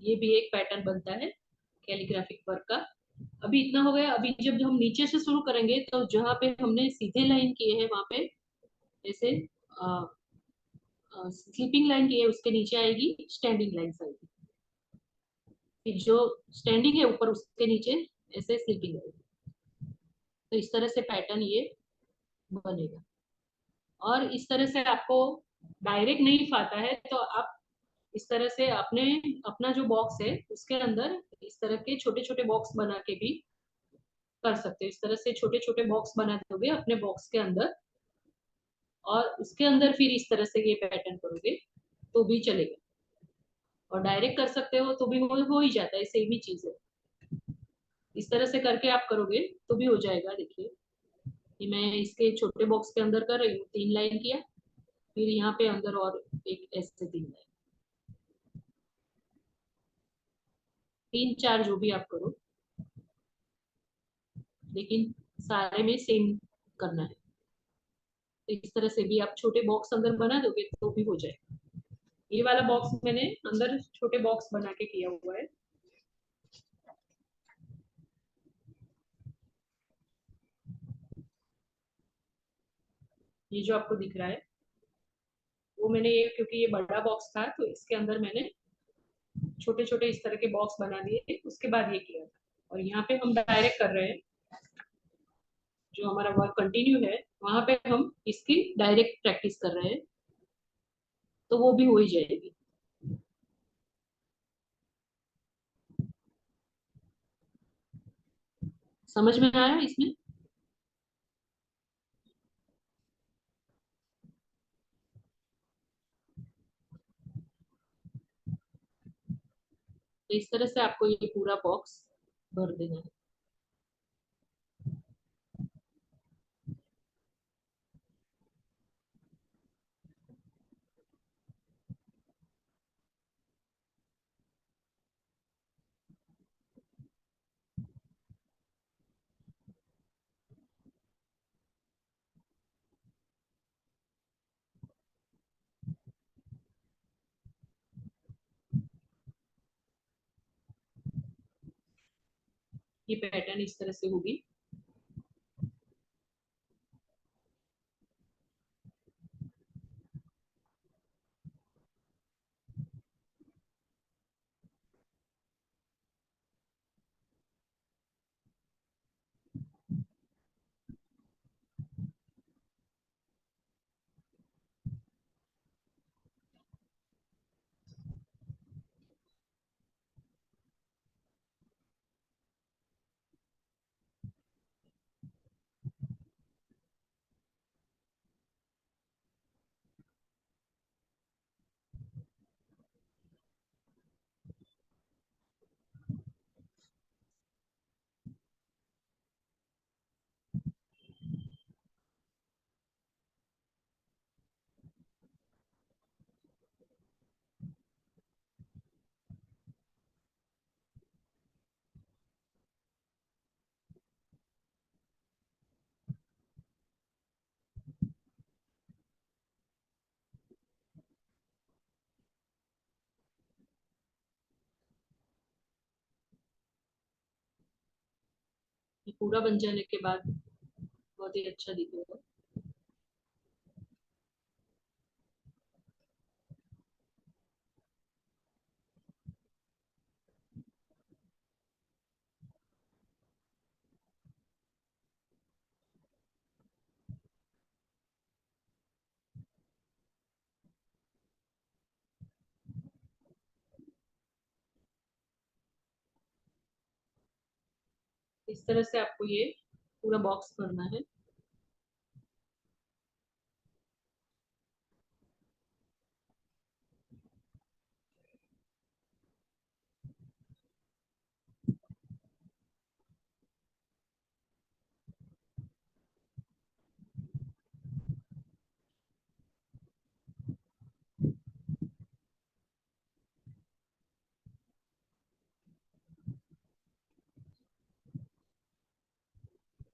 ये भी एक पैटर्न बनता है कैलीग्राफिक वर्क का। अभी इतना हो गया। अभी जब हम नीचे से शुरू करेंगे तो जहाँ पे हमने सीधे लाइन किए हैं वहां पे ऐसे स्लीपिंग लाइन की है, उसके नीचे आएगी स्टैंडिंग लाइन आएगी, फिर जो स्टैंडिंग है ऊपर उसके नीचे ऐसे स्लीपिंग लाइन। तो इस तरह से पैटर्न ये बनेगा। और इस तरह से आपको डायरेक्ट नहीं फाता है तो आप इस तरह से अपने अपना जो बॉक्स है उसके अंदर इस तरह के छोटे छोटे बॉक्स बना के भी कर सकते हो। इस तरह से छोटे छोटे बॉक्स बना दोगे अपने बॉक्स के अंदर, और उसके अंदर फिर इस तरह से ये पैटर्न करोगे तो भी चलेगा, और डायरेक्ट कर सकते हो तो भी हो ही जाता है, सेम ही चीज है। इस तरह से करके आप करोगे तो भी हो जाएगा। देखिए कि मैं इसके छोटे बॉक्स के अंदर कर रही हूँ, 3 लाइन किया, फिर यहाँ पे अंदर और एक ऐसे 3 लाइन, 3 4 जो भी आप करो, लेकिन सारे में सेम करना है। तो इस तरह से भी आप छोटे बॉक्स अंदर बना दोगे तो भी हो जाएगा। ये वाला बॉक्स मैंने अंदर छोटे बॉक्स बना के किया हुआ है। ये जो आपको दिख रहा है वो मैंने ये, क्योंकि ये बड़ा बॉक्स था तो इसके अंदर मैंने छोटे छोटे इस तरह के बॉक्स बना दिए, उसके बाद ये किया था। और यहाँ पे हम डायरेक्ट कर रहे हैं, जो हमारा वर्क कंटिन्यू है वहां पे हम इसकी डायरेक्ट प्रैक्टिस कर रहे हैं, तो वो भी हो ही जाएगी। समझ में आया इसमें? तो इस तरह से आपको ये पूरा बॉक्स भर देना है। ये पैटर्न इस तरह से होगी। ये पूरा बन जाने के बाद बहुत ही अच्छा दिखेगा। इस तरह से आपको ये पूरा बॉक्स करना है।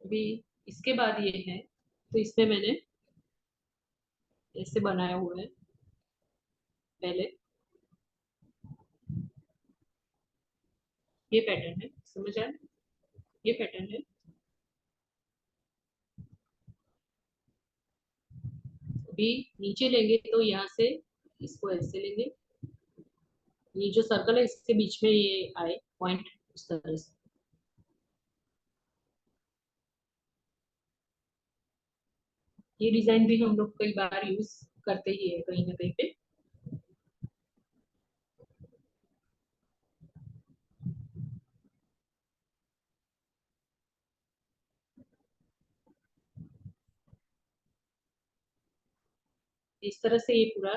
अभी इसके बाद ये है, तो इसमें मैंने ऐसे बनाया हुआ है पहले। ये पैटर्न है, समझ आया? ये पैटर्न है। अभी नीचे लेंगे तो यहाँ से इसको ऐसे लेंगे, ये जो सर्कल है इसके बीच में ये आए पॉइंट, उस तरह से। ये डिजाइन भी हम लोग कई बार यूज करते ही है कहीं ना कहीं पे। इस तरह से ये पूरा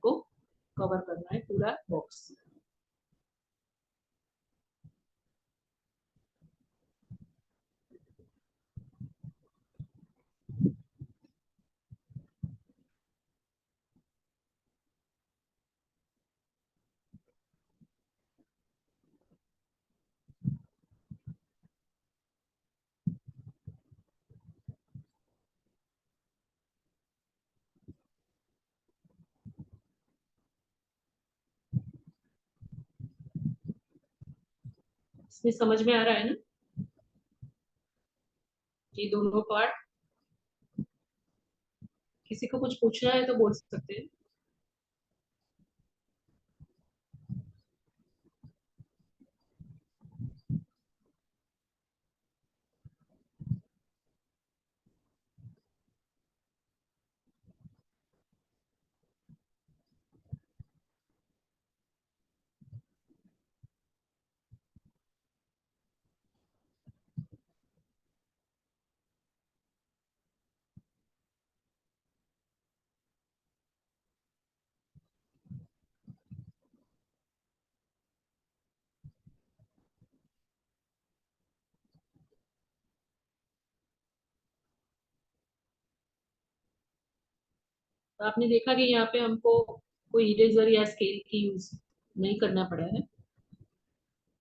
को कवर करना है, पूरा बॉक्स। इसमें समझ में आ रहा है ना ये दोनों पार्ट? किसी को कुछ पूछना है तो बोल सकते हैं। तो आपने देखा कि यहाँ पे हमको कोई इरेजर या स्केल की यूज नहीं करना पड़ा है,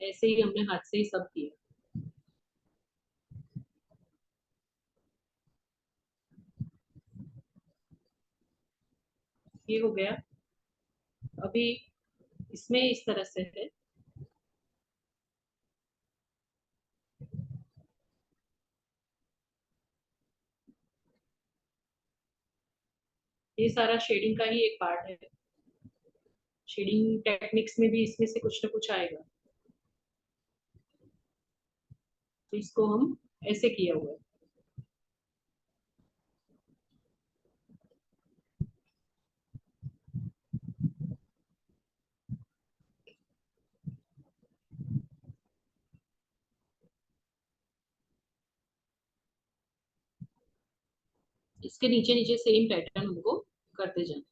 ऐसे ही हमने हाथ से ही सब किया। ये हो गया। अभी इसमें इस तरह से है, ये सारा शेडिंग का ही एक पार्ट है। शेडिंग टेक्निक्स में भी इसमें से कुछ ना कुछ आएगा। तो इसको हम ऐसे किया हुआ है। इसके नीचे नीचे सेम पैटर्न हमको करते जाना है।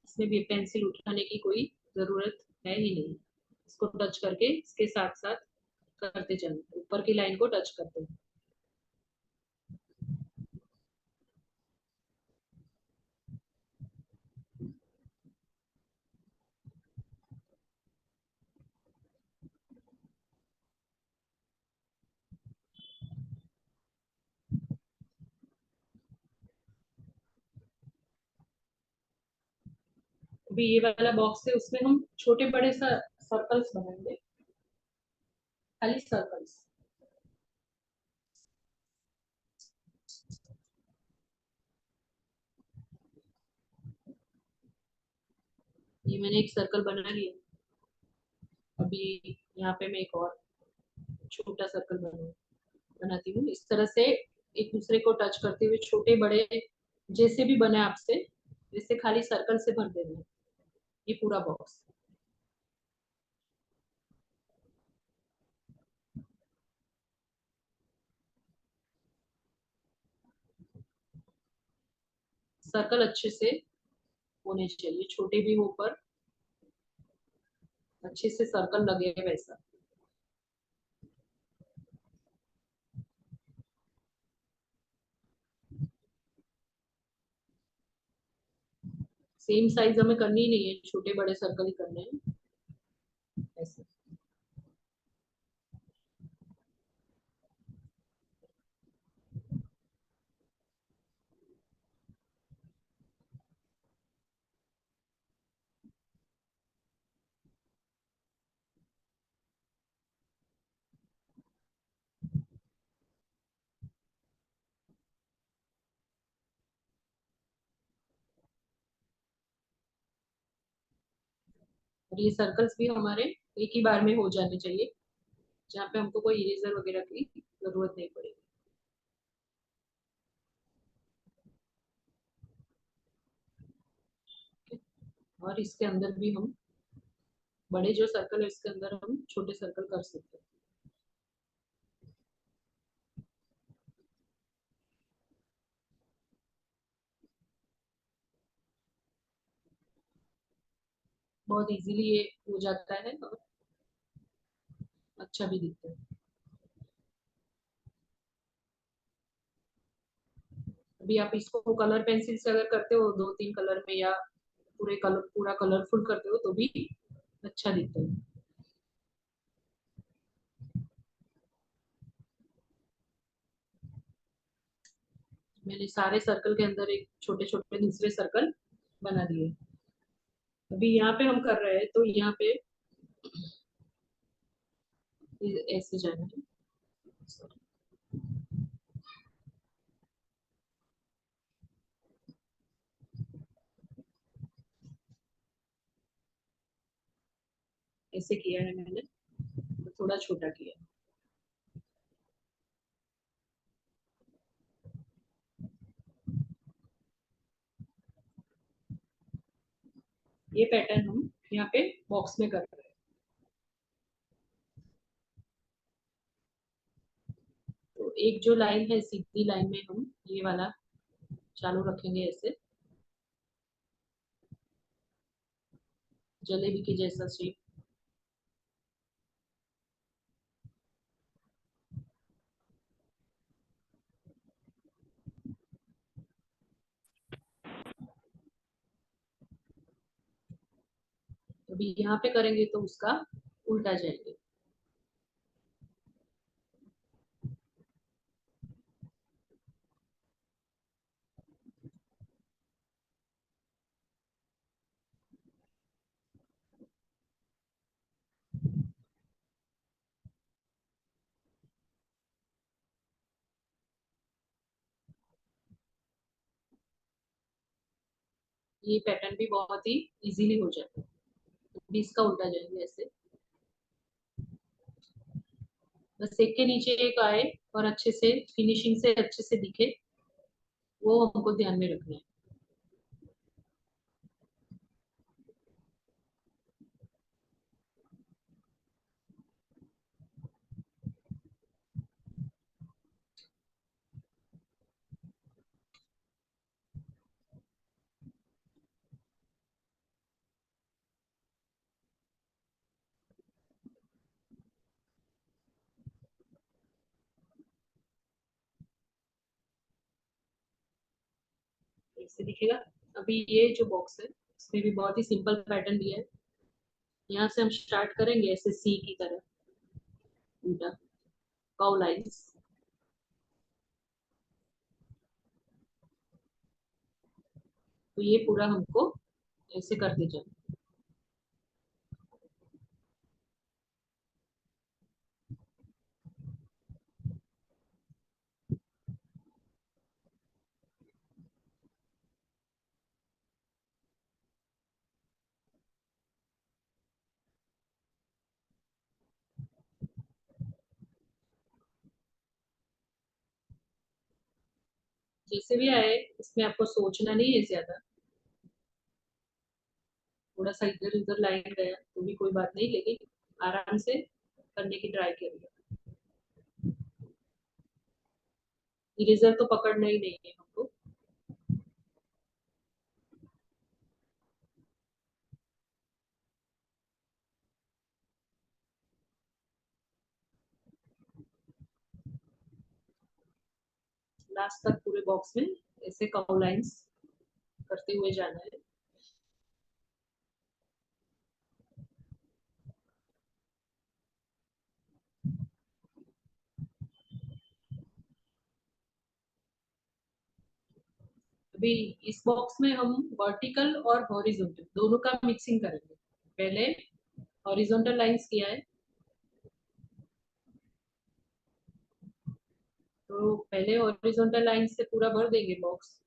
इसमें भी पेंसिल उठाने की कोई जरूरत है ही नहीं। इसको टच करके इसके साथ साथ करते जाना, ऊपर की लाइन को टच करते हैं। अभी ये वाला बॉक्स है, उसमें हम छोटे बड़े सर्कल्स बनाएंगे, खाली सर्कल्स। ये मैंने एक सर्कल बना लिया। अभी यहाँ पे मैं एक और छोटा सर्कल बनाती हूँ। इस तरह से एक दूसरे को टच करते हुए छोटे बड़े जैसे भी बने आपसे, जैसे खाली सर्कल से भर देना है ये पूरा बॉक्स। सर्कल अच्छे से होने चाहिए, छोटे भी हो पर अच्छे से सर्कल लगे वैसा। सेम साइज हमें करनी ही नहीं है, छोटे बड़े सर्कल ही करने हैं ऐसे। और ये सर्कल्स भी हमारे एक ही बार में हो जाने चाहिए, जहाँ पे हमको कोई इरेजर वगैरह की जरूरत नहीं पड़ेगी। और इसके अंदर भी हम बड़े जो सर्कल है इसके अंदर हम छोटे सर्कल कर सकते हैं। बहुत इजीली ये हो जाता है और अच्छा भी दिखता है। अभी आप इसको कलर पेंसिल से अगर करते हो 2-3 कलर में, या पूरा कलरफुल करते हो तो भी अच्छा दिखता है। मैंने सारे सर्कल के अंदर एक छोटे छोटे दूसरे सर्कल बना दिए। अभी यहाँ पे हम कर रहे हैं तो यहाँ पे ऐसे जाना है। ऐसे किया है मैंने, तो थोड़ा छोटा किया। ये पैटर्न हम यहाँ पे बॉक्स में कर रहे हैं। तो एक जो लाइन है सीधी लाइन में हम ये वाला चालू रखेंगे ऐसे, जलेबी के जैसा शेप। अभी यहाँ पे करेंगे तो उसका उल्टा जाएंगे। ये पैटर्न भी बहुत ही इजीली हो जाता है। अभी इसका उल्टा जाएंगे ऐसे, बस एक के नीचे एक आए और अच्छे से फिनिशिंग से अच्छे से दिखे, वो हमको ध्यान में रखना है। ऐसे दिखेगा। अभी ये जो बॉक्स है इसमें भी बहुत ही सिंपल पैटर्न दिया है। यहाँ से हम स्टार्ट करेंगे ऐसे सी की तरह, उल्टा कर्व लाइंस। तो ये पूरा हमको ऐसे करते जाना। जैसे भी आए इसमें आपको सोचना नहीं है ज्यादा। थोड़ा सा इधर उधर लाइन गया तो भी कोई बात नहीं, लेकिन आराम से करने की ट्राई करिए। इरेजर तो पकड़ना ही नहीं है हमको। लास्ट तक पूरे बॉक्स में ऐसे कर्व लाइंस करते हुए जाना है। अभी इस बॉक्स में हम वर्टिकल और हॉरिजॉन्टल दोनों का मिक्सिंग करेंगे। पहले हॉरिजॉन्टल लाइंस किया है, तो पहले हॉरिजॉन्टल लाइन से पूरा भर देंगे बॉक्स।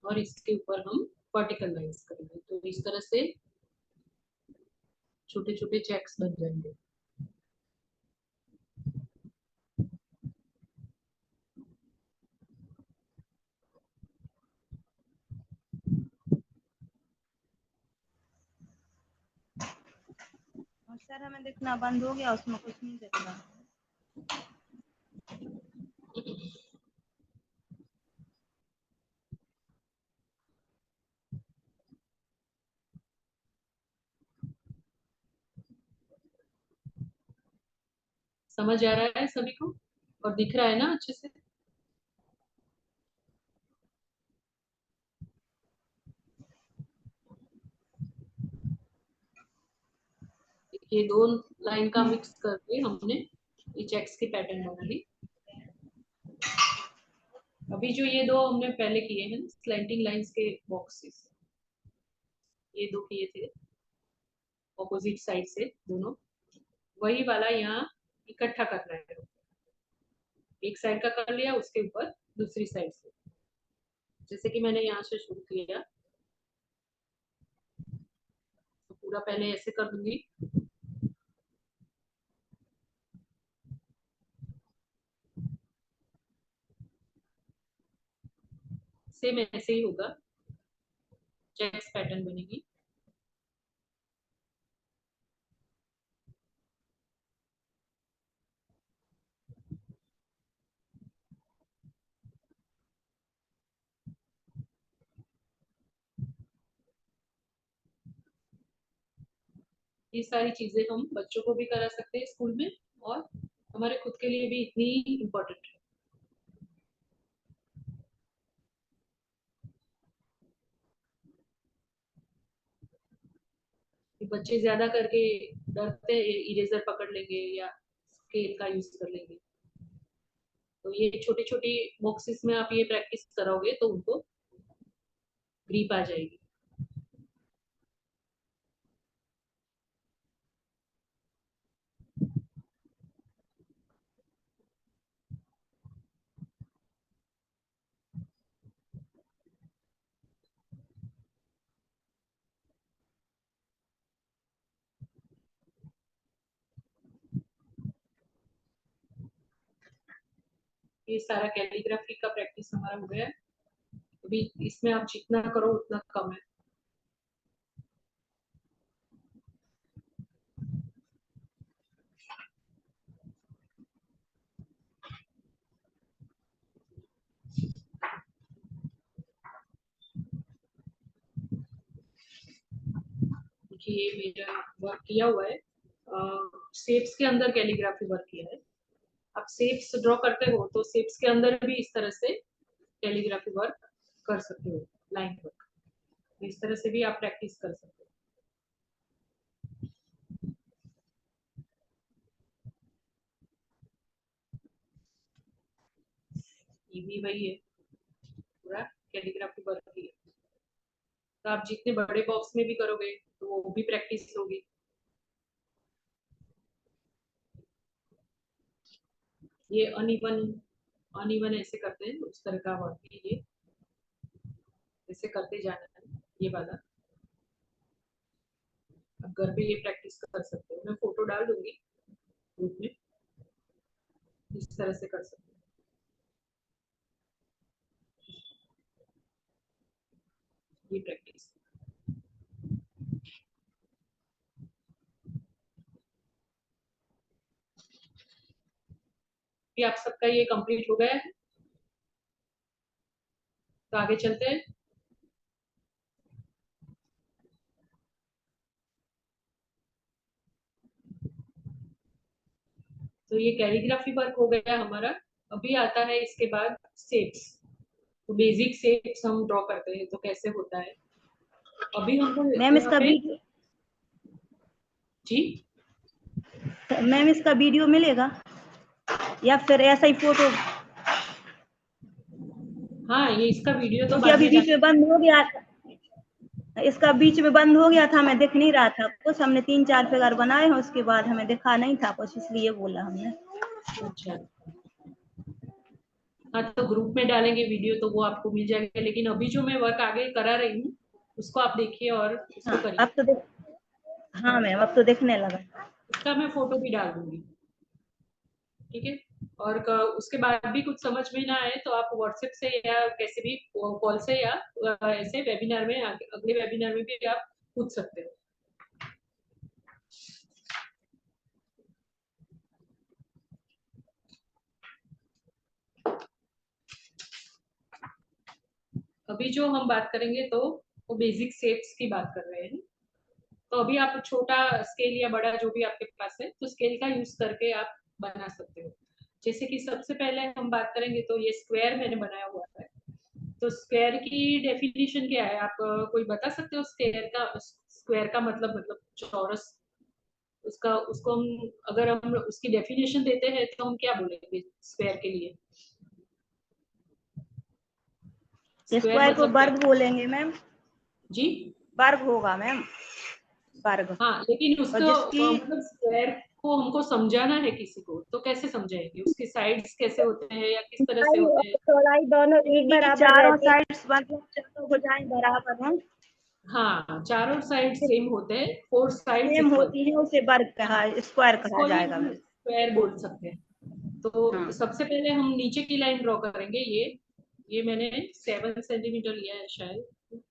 और इसके ऊपर हम वर्टिकल लाइंस करेंगे, तो इस तरह से छोटे छोटे चेक्स बन जाएंगे। और सर हमें दिखना बंद हो गया, उसमें कुछ नहीं दिख रहा। समझ आ रहा है सभी को और दिख रहा है ना अच्छे से? ये दो लाइन का मिक्स करके हमने ये चेक्स की पैटर्न बना ली। अभी जो ये दो हमने पहले किए हैं स्लैंटिंग लाइंस के बॉक्सेस, ये दो किए थे ऑपोजिट साइड से दोनों, वही वाला यहाँ इकट्ठा करना है। एक साइड का कर लिया, उसके ऊपर दूसरी साइड से, जैसे कि मैंने यहाँ से शुरू किया, तो पूरा पहले ऐसे कर दूंगी। सेम ऐसे ही होगा, चेक्स पैटर्न बनेगी। ये सारी चीजें हम बच्चों को भी करा सकते हैं स्कूल में, और हमारे खुद के लिए भी इतनी इम्पोर्टेंट है। बच्चे ज्यादा करके डरते इरेजर पकड़ लेंगे या स्केल का यूज कर लेंगे, तो ये छोटी छोटी बॉक्सेस में आप ये प्रैक्टिस करोगे तो उनको ग्रिप आ जाएगी। ये सारा कैलीग्राफी का प्रैक्टिस हमारा हो गया है। अभी इसमें आप जितना करो उतना कम है। देखिए ये मेरा वर्क किया हुआ है, शेप्स के अंदर कैलीग्राफी वर्क किया है। आप शेप्स ड्रॉ करते हो तो शेप्स के अंदर भी इस तरह से कैलीग्राफी वर्क कर सकते हो, लाइन वर्क इस तरह से भी आप प्रैक्टिस कर सकते हो। ये भी वही है, पूरा कैलीग्राफी वर्क ही है। तो आप जितने बड़े बॉक्स में भी करोगे तो वो भी प्रैक्टिस होगी। ये अनइवन ऐसे करते हैं, उस तरह का वर्क है ये, ऐसे करते जाना है ये वाला। अब घर पे ये प्रैक्टिस कर सकते हो, मैं फोटो डाल दूंगी ग्रुप में, इस तरह से कर सकते हो। ये प्रैक्टिस भी आप सबका ये कंप्लीट हो गया है, तो आगे चलते हैं। तो ये कैलीग्राफी वर्क हो गया हमारा। अभी आता है इसके बाद शेप्स। तो बेसिक शेप्स हम ड्रॉ करते हैं तो कैसे होता है, अभी हमको मैम इसका वीडियो, जी मैम इसका वीडियो मिलेगा या फिर ऐसा ही फोटो? हाँ, ये इसका वीडियो तो क्योंकि बाद अभी में बीच में बंद हो गया था, इसका बीच में बंद हो गया था, मैं देख नहीं रहा था कुछ। हमने 3-4 फिगर बनाए हैं, उसके बाद हमें दिखा नहीं था कुछ, इसलिए बोला हमने। अच्छा, हाँ तो ग्रुप में डालेंगे वीडियो तो वो आपको मिल जाएगा, लेकिन अभी जो मैं वर्क आगे करा रही हूँ उसको आप देखिए और उसको हाँ करिए। अब तो देख, हाँ मैम अब तो दिखने लगा। उसका मैं फोटो भी डाल दूंगी, ठीक है। और उसके बाद भी कुछ समझ में ना आए तो आप व्हाट्सएप से या कैसे भी कॉल से या ऐसे वेबिनार में, अगले वेबिनार में भी आप पूछ सकते हो। अभी जो हम बात करेंगे तो वो बेसिक शेप्स की बात कर रहे हैं। तो अभी आप छोटा स्केल या बड़ा जो भी आपके पास है तो स्केल का यूज करके आप बना सकते हो। जैसे कि सबसे पहले हम बात करेंगे तो ये स्क्वायर मैंने बनाया हुआ है। तो स्क्वायर की डेफिनेशन क्या है, आप कोई बता सकते हो? स्क्वायर का मतलब चौरस। उसका उसको हम अगर हम उसकी डेफिनेशन देते हैं तो हम क्या बोलेंगे स्क्वायर के लिए? स्क्वायर को मतलब वर्ग बोलेंगे मैम, जी वर्ग होगा मैम, वर्ग। हाँ, लेकिन और उसको जिसकी मतलब स्क्वायर को हमको समझाना है किसी को तो कैसे समझाएंगे? उसके साइड्स कैसे होते हैं या किस तरह से होते हैं? चौड़ाई दोनों एक जिसकी बराबर चारों रहती है। साइड्स मतलब चारों भुजाएं बराबर हों, हाँ, चारों साइड सेम होते हैं, फोर साइड्स सेम इक्वल, होती है, उसे वर्ग कहा, स्क्वायर कहा उसको ही जाएगा हम मैम। स्क्वायर बोल सकते हैं। तो हाँ सबसे पहले हम नीचे की लाइन ड्रॉ करेंगे। ये मैंने 7 सेंटीमीटर लिया है, शायद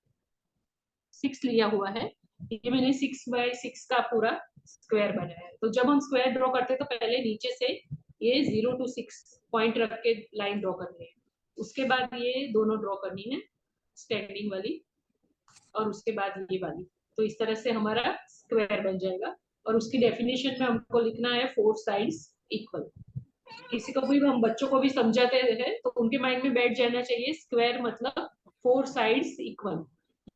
6 लिया हुआ है। ये मैंने 6x6 का पूरा स्क्वायर बनाया है। तो जब हम स्क्वायर ड्रॉ करते हैं तो पहले नीचे से ये 0 to 6 पॉइंट रख के लाइन ड्रॉ करनी है। उसके बाद ये दोनों ड्रॉ करनी है, स्टैंडिंग वाली और उसके बाद ये वाली। तो इस तरह से हमारा स्क्वायर बन जाएगा। और उसकी डेफिनेशन में हमको लिखना है 4 साइड्स इक्वल। किसी को भी हम बच्चों को भी समझाते हैं तो उनके माइंड में बैठ जाना चाहिए स्क्वायर मतलब 4 साइड्स इक्वल।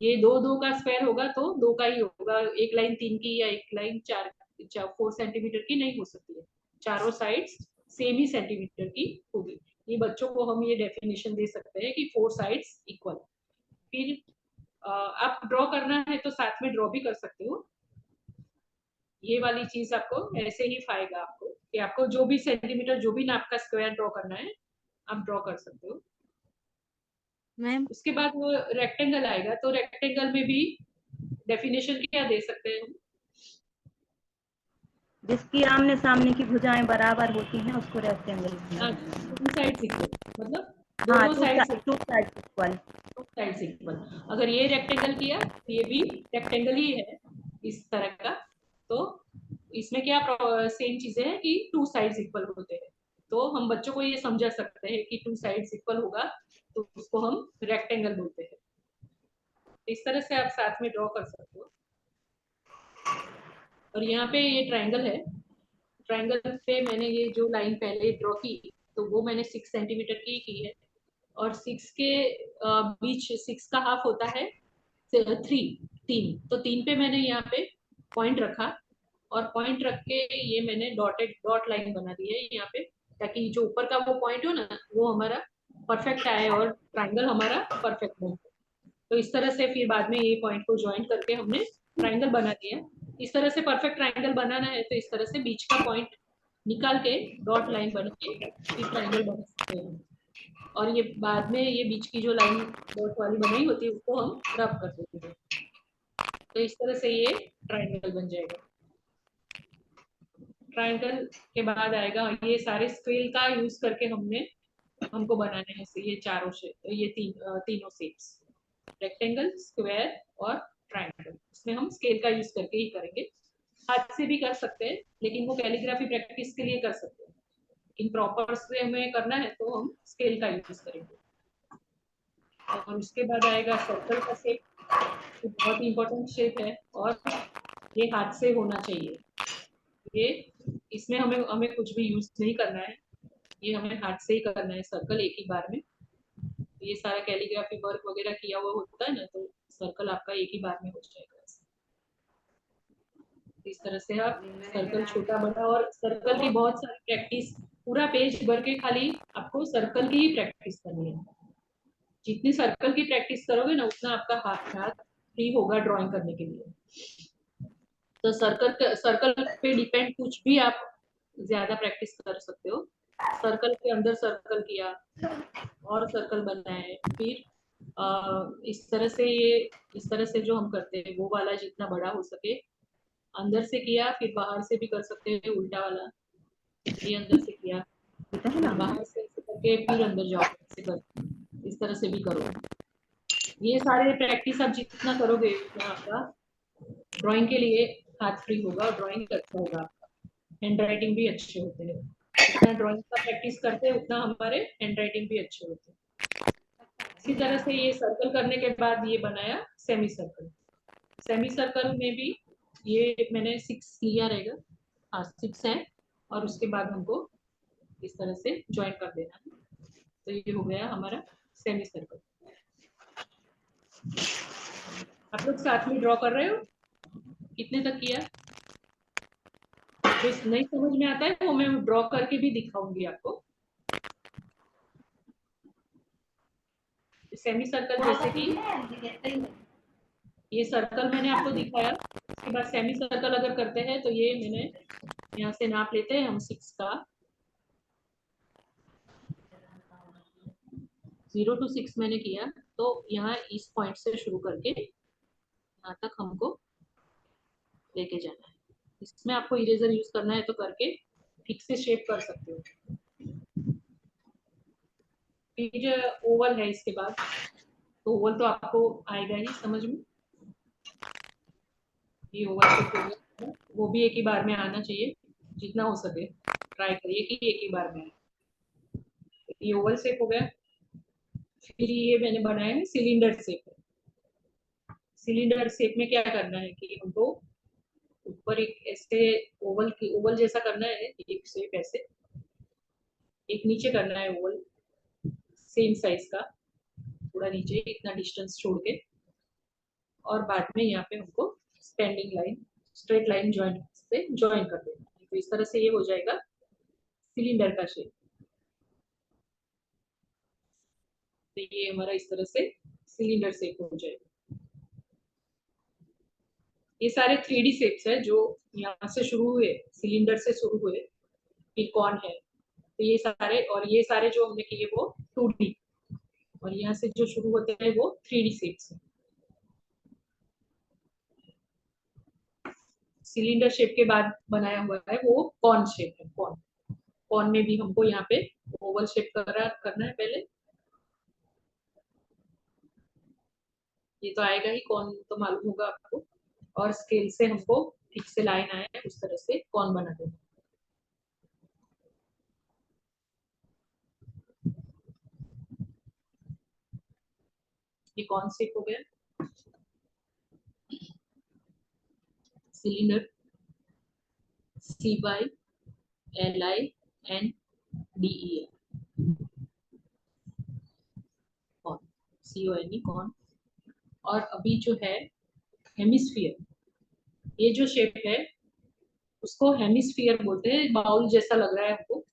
ये दो का स्क्वायर होगा तो 2 का ही होगा, एक लाइन 3 की या एक लाइन 4 सेंटीमीटर की नहीं हो सकती है। चारों साइड्स सेम ही सेंटीमीटर की होगी। ये बच्चों को हम ये डेफिनेशन दे सकते हैं कि 4 साइड्स इक्वल। फिर आप ड्रॉ करना है तो साथ में ड्रॉ भी कर सकते हो। ये वाली चीज आपको ऐसे ही फाएगा आपको कि आपको जो भी सेंटीमीटर जो भी नाप का स्क्वायर ड्रॉ करना है आप ड्रॉ कर सकते हो। मैम उसके बाद वो रेक्टेंगल आएगा तो रेक्टेंगल में भी डेफिनेशन क्या दे सकते हैं हम? जिसकी आमने सामने की भुजाएं बराबर होती हैं उसको रेक्टेंगल हाँ, कहते टू साइड्स इक्वल, मतलब हैं। हाँ, दोनों sides two side equal. Sides equal. अगर ये रेक्टेंगल किया तो ये भी रेक्टेंगल ही है इस तरह का। तो इसमें क्या सेम चीजें हैं कि 2 साइड्स इक्वल होते हैं। तो हम बच्चों को ये समझा सकते हैं कि 2 साइड्स इक्वल होगा तो उसको हम रेक्टेंगल बोलते हैं। इस तरह से आप साथ में ड्रॉ कर सकते हो। और यहाँ पे ये ट्रायंगल है। ट्रायंगल पे मैंने ये जो लाइन पहले ड्रॉ की तो वो मैंने 6 सेंटीमीटर की है। और 6 के बीच 6 का हाफ होता है 3 तो 3 पे मैंने यहाँ पे पॉइंट रखा और पॉइंट रख के ये मैंने डॉट लाइन बना दी है यहाँ पे, ताकि जो ऊपर का वो पॉइंट हो ना वो हमारा परफेक्ट आए और ट्रायंगल हमारा परफेक्ट बने। तो इस तरह से फिर बाद में ये पॉइंट को ज्वाइन करके हमने ट्रायंगल बना दिया। इस तरह से परफेक्ट ट्रायंगल बनाना है तो इस तरह से बीच का पॉइंट निकाल के डॉट लाइन बना के फिर ट्रायंगल बना सकते हैं। और ये बाद में ये बीच की जो लाइन डॉट वाली बनाई होती है उसको हम रब कर देते हैं। तो इस तरह से ये ट्रायंगल बन जाएगा। ट्रायंगल के बाद आएगा ये सारे स्केल का यूज करके हमको बनाने हैं ये चारों शेप, ये तीनों शेप्स रेक्टेंगल, स्क्वायर और ट्रायंगल। इसमें हम स्केल का यूज करके ही करेंगे। हाथ से भी कर सकते हैं लेकिन वो कैलीग्राफी प्रैक्टिस के लिए कर सकते हैं। इन प्रॉपर से हमें करना है तो हम स्केल का यूज करेंगे। और उसके बाद आएगा सर्कल का शेप, बहुत इंपॉर्टेंट शेप है और ये हाथ से होना चाहिए। ये इसमें हमें कुछ भी यूज नहीं करना है, ये हमें हाथ से ही करना है सर्कल एक ही बार में। ये सारा कैलीग्राफी वर्क वगैरह किया हुआ होता है ना तो सर्कल आपका एक ही बार में हो जाएगा। इस तरह से आप सर्कल छोटा बड़ा, और सर्कल की बहुत सारी प्रैक्टिस, पूरा पेज भर के खाली आपको सर्कल की ही प्रैक्टिस करनी है। जितनी सर्कल की प्रैक्टिस करोगे ना उतना आपका हाथ फ्री होगा ड्राइंग करने के लिए। तो सर्कल पे डिपेंड कुछ भी आप ज्यादा प्रैक्टिस कर सकते हो। सर्कल के अंदर सर्कल किया और सर्कल बनाए, फिर इस तरह से जो हम करते हैं वो वाला जितना बड़ा हो सके अंदर से किया, फिर बाहर से भी कर सकते हैं उल्टा वाला। ये अंदर से किया फिर बाहर से करके फिर अंदर जाओ, इस तरह से भी करो। ये सारे प्रैक्टिस आप जितना करोगे उतना आपका ड्राइंग के लिए हाथ फ्री होगा और ड्राइंग अच्छा होगा आपका। हैंड राइटिंग भी अच्छे होते हैं, जितना ड्राइंग का प्रैक्टिस करते हैं उतना हमारे हैंड राइटिंग भी अच्छे होते हैं। इसी तरह से ये सर्कल करने के बाद ये बनाया सेमी सर्कल। सेमी सर्कल में भी ये मैंने 6 लिया रहेगा, हाँ 6 है। और उसके बाद हमको इस तरह से ज्वाइन कर देना है। तो ये हो गया हमारा सेमी सर्कल। आप लोग साथ में ड्रॉ कर रहे हो? कितने तक किया? जो नहीं समझ में आता है वो मैं ड्रॉ करके भी दिखाऊंगी आपको। सेमी सर्कल जैसे कि ये सर्कल मैंने आपको दिखाया, उसके बाद सेमी सर्कल अगर करते हैं तो ये मैंने यहाँ से नाप लेते हैं हम 6 का, 0 to 6 मैंने किया। तो यहाँ इस पॉइंट से शुरू करके यहाँ तक हमको लेके जाना है। इसमें आपको इरेजर यूज करना है तो करके ठीक से शेप कर सकते हो। फिर ओवल है इसके बाद, तो ओवल तो आपको आएगा ही समझ में। ये ओवल शेप हो गया, वो भी एक ही बार में आना चाहिए, जितना हो सके ट्राई करिए कि एक ही बार में आए। ये ओवल शेप हो गया। फिर ये मैंने बनाया है सिलेंडर शेप। सिलेंडर शेप में क्या करना है कि हमको ऊपर एक ऐसे ओवल जैसा करना है, एक शेप ऐसे, एक नीचे करना है ओवल सेम साइज का, थोड़ा नीचे इतना डिस्टेंस छोड़ के, और बाद में यहाँ पे हमको standing line, straight line join से ज्वाइन कर देना है। तो इस तरह से ये हो जाएगा सिलेंडर का शेप। तो ये हमारा इस तरह से सिलेंडर शेप हो जाएगा। ये सारे 3D शेप्स है जो यहाँ से शुरू हुए, सिलेंडर से शुरू हुए, फिर कौन है, तो ये सारे, और ये सारे जो हमने किए वो 2D, और यहाँ से जो शुरू होते हैं वो 3D शेप्स है। सिलेंडर शेप के बाद बनाया हुआ है वो कॉर्न शेप है। कॉर्न में भी हमको यहाँ पे ओवल शेप करना है पहले। ये तो आएगा ही, कॉर्न तो मालूम होगा आपको, और स्केल से हमको ठीक से लाइन आए उस तरह से कॉर्न बना देना। ये कॉर्न शेप हो गया। Cylinder CYLINDER, corn, CONE, corn. और अभी जो है हेमिस्फीयर, ये जो शेप है उसको हेमिस्फीयर बोलते हैं। बाउल जैसा लग रहा है हमको,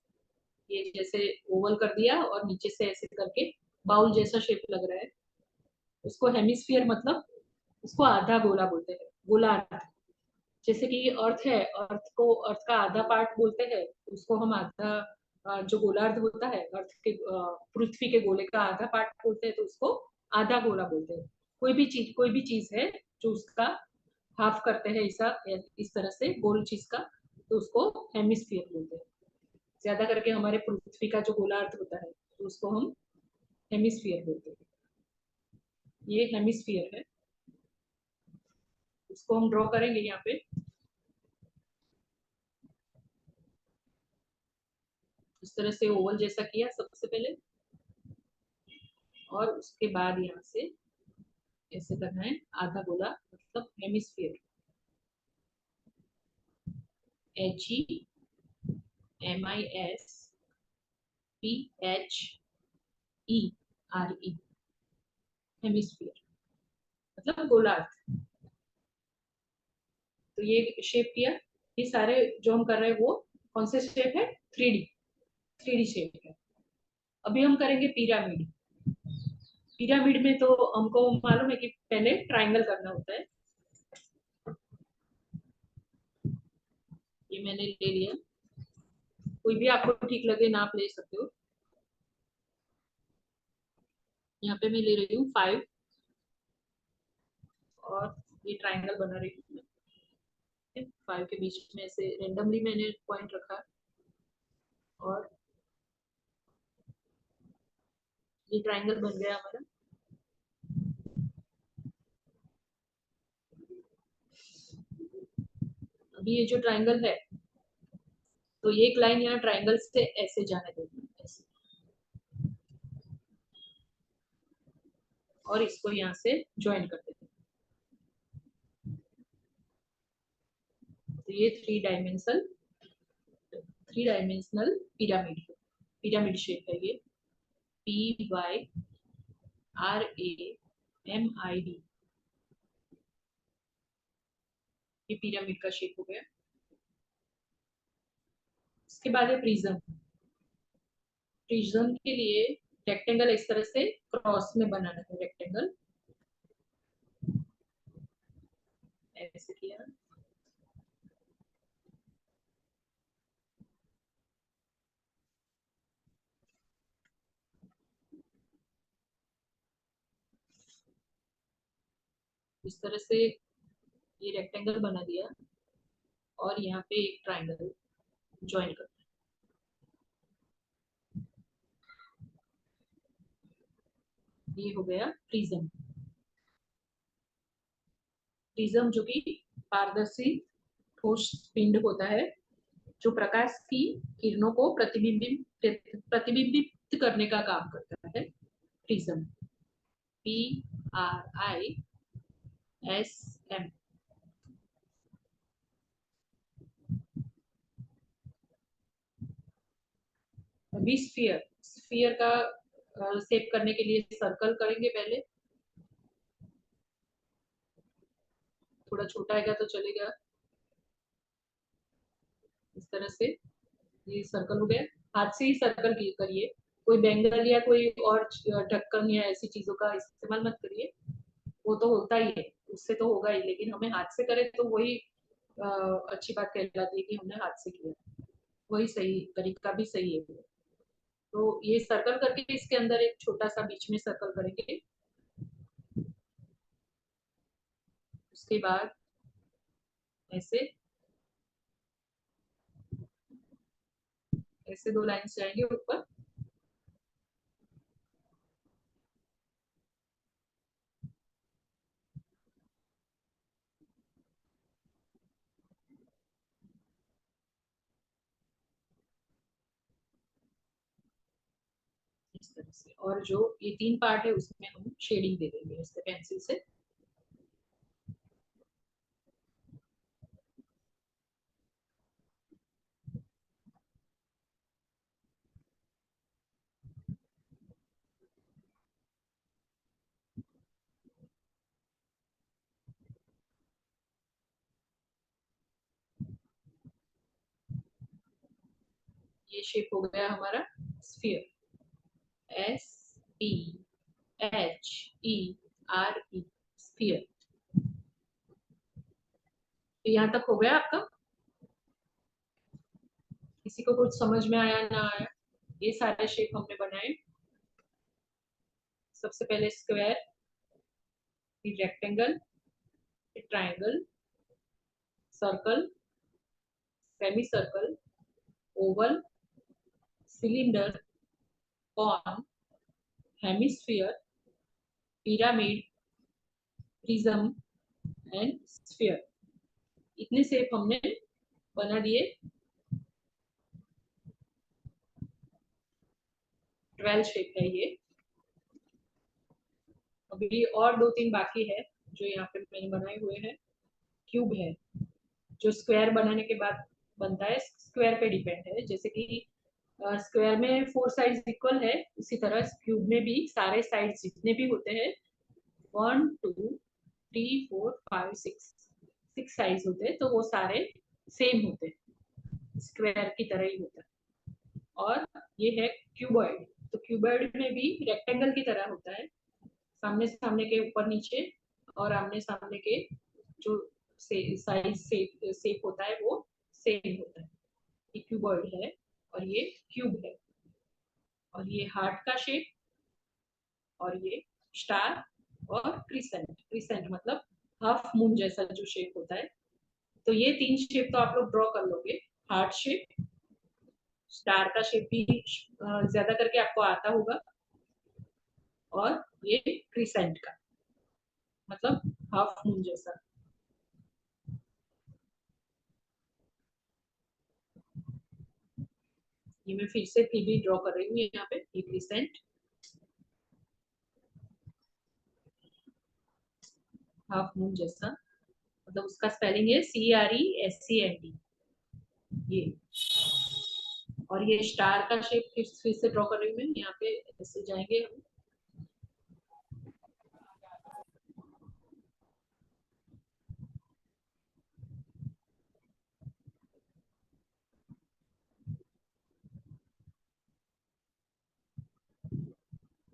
ये जैसे ओवल कर दिया और नीचे से ऐसे करके बाउल जैसा शेप लग रहा है, उसको हेमिस्फीयर मतलब उसको आधा गोला बोलते हैं, गोलार्ध। जैसे कि ये अर्थ है, अर्थ का आधा पार्ट बोलते हैं, उसको हम आधा, जो गोलार्ध होता है अर्थ के, पृथ्वी के गोले का आधा पार्ट बोलते हैं, तो उसको आधा गोला बोलते हैं। कोई भी चीज है जो उसका हाफ करते हैं ऐसा, इस तरह से गोल चीज का, तो उसको हेमिस्फीयर बोलते हैं। ज्यादा करके हमारे पृथ्वी का जो गोलार्ध होता है तो उसको हम हेमिस्फीयर बोलते हैं। ये हेमिस्फीयर है, उसको हम ड्रॉ करेंगे यहाँ पे। इस तरह से ओवल जैसा किया सबसे पहले, और उसके बाद यहाँ से ऐसे करना है आधा गोला, मतलब हेमिस्फीयर। HEMISPHERE, हेमिस्फीयर मतलब गोलार्ध। तो ये शेप किया। ये सारे जो हम कर रहे हैं वो कौन से शेप है? 3D शेप है। अभी हम करेंगे पिरामिड। पिरामिड में तो हमको मालूम है कि पहले ट्रायंगल करना होता है। ये मैंने ले लिया, कोई भी आपको ठीक लगे नाप ले सकते हो। यहाँ पे मैं ले रही हूँ 5, और ये ट्रायंगल बना रही हूँ। 5 के बीच में से रेंडमली मैंने पॉइंट रखा, और ये ट्रायंगल बन गया हमारा। अभी ये जो ट्रायंगल है, तो ये एक लाइन यहाँ ट्रायंगल से ऐसे जाने देगी, ऐसे, और इसको यहाँ से ज्वाइन कर देते हैं। तो ये 3 डायमेंशनल पिरामिड शेप है ये। PYRAMID, ये पिरामिड का शेप हो गया। इसके बाद है प्रिज्म। प्रिज्म के लिए रेक्टेंगल इस तरह से क्रॉस में बनाना है, रेक्टेंगल ऐसे किया। इस तरह से ये रेक्टेंगल बना दिया, और यहाँ पे एक ट्रायंगल ज्वाइन कर, ये हो गया प्रिज्म। प्रिज्म जो कि पारदर्शी ठोस पिंड होता है, जो प्रकाश की किरणों को प्रतिबिंबित करने का काम करता है। Prism, PRISM। अभी स्फीयर का शेप करने के लिए सर्कल करेंगे पहले। थोड़ा छोटा आएगा तो चलेगा, इस तरह से। ये सर्कल हो गया, हाथ से ही सर्कल करिए, कोई बैंगल या कोई और ढक्कन या ऐसी चीजों का इस्तेमाल मत करिए, वो तो होता ही है, उससे तो होगा ही, लेकिन हमें हाथ से करें तो वही अच्छी बात कहलाती है कि हमने हाथ से किया, वही सही तरीका भी सही है। तो ये सर्कल करके इसके अंदर एक छोटा सा बीच में सर्कल करेंगे, उसके बाद ऐसे ऐसे 2 लाइन्स जाएंगे ऊपर, इस तरह से। और जो ये 3 पार्ट है उसमें हम शेडिंग दे देंगे इससे पेंसिल से। ये शेप हो गया हमारा स्फीयर, SPHERE, स्फीयर। तो यहाँ तक हो गया आपका। किसी को कुछ समझ में आया ना आया? ये सारे शेप हमने बनाए। सबसे पहले स्क्वायर, फिर रेक्टेंगल, फिर triangle, circle, semi circle, oval, cylinder, cone, hemisphere, pyramid, prism and sphere. इतने शेप हमने बना दिए। 12 शेप है ये। अभी और 2-3 बाकी है जो यहाँ पे मैंने बनाए हुए हैं। क्यूब है जो स्क्वायर बनाने के बाद बनता है, स्क्वायर पे डिपेंड है। जैसे कि स्क्वायर में 4 साइड्स इक्वल है, उसी तरह क्यूब में भी सारे साइड्स जितने भी होते हैं 1 2 3 4 5 6 साइड्स होते हैं, तो वो सारे सेम होते हैं, स्क्वायर की तरह ही होता है। और ये है क्यूबॉइड, तो क्यूबॉइड में भी रेक्टेंगल की तरह होता है, सामने सामने के ऊपर नीचे और आमने सामने के जो साइज शेप होता है वो सेम होता है। ये क्यूबॉइड है और ये क्यूब है। और ये हार्ट का शेप, और ये स्टार और क्रिसेंट। क्रिसेंट मतलब हाफ मून जैसा जो शेप होता है। तो ये 3 शेप तो आप लोग ड्रॉ कर लोगे। हार्ट शेप, स्टार का शेप भी ज्यादा करके आपको आता होगा, और ये क्रिसेंट का मतलब हाफ मून जैसा। ये मैं फिर भी ड्रॉ कर रही हूँ यहाँ पे, ये क्रिसेंट, हाफ मून जैसा, मतलब उसका स्पेलिंग है CRESCENT ये। और ये स्टार का शेप फिर से ड्रॉ कर रही हूँ मैं यहाँ पे, ऐसे जाएंगे हम।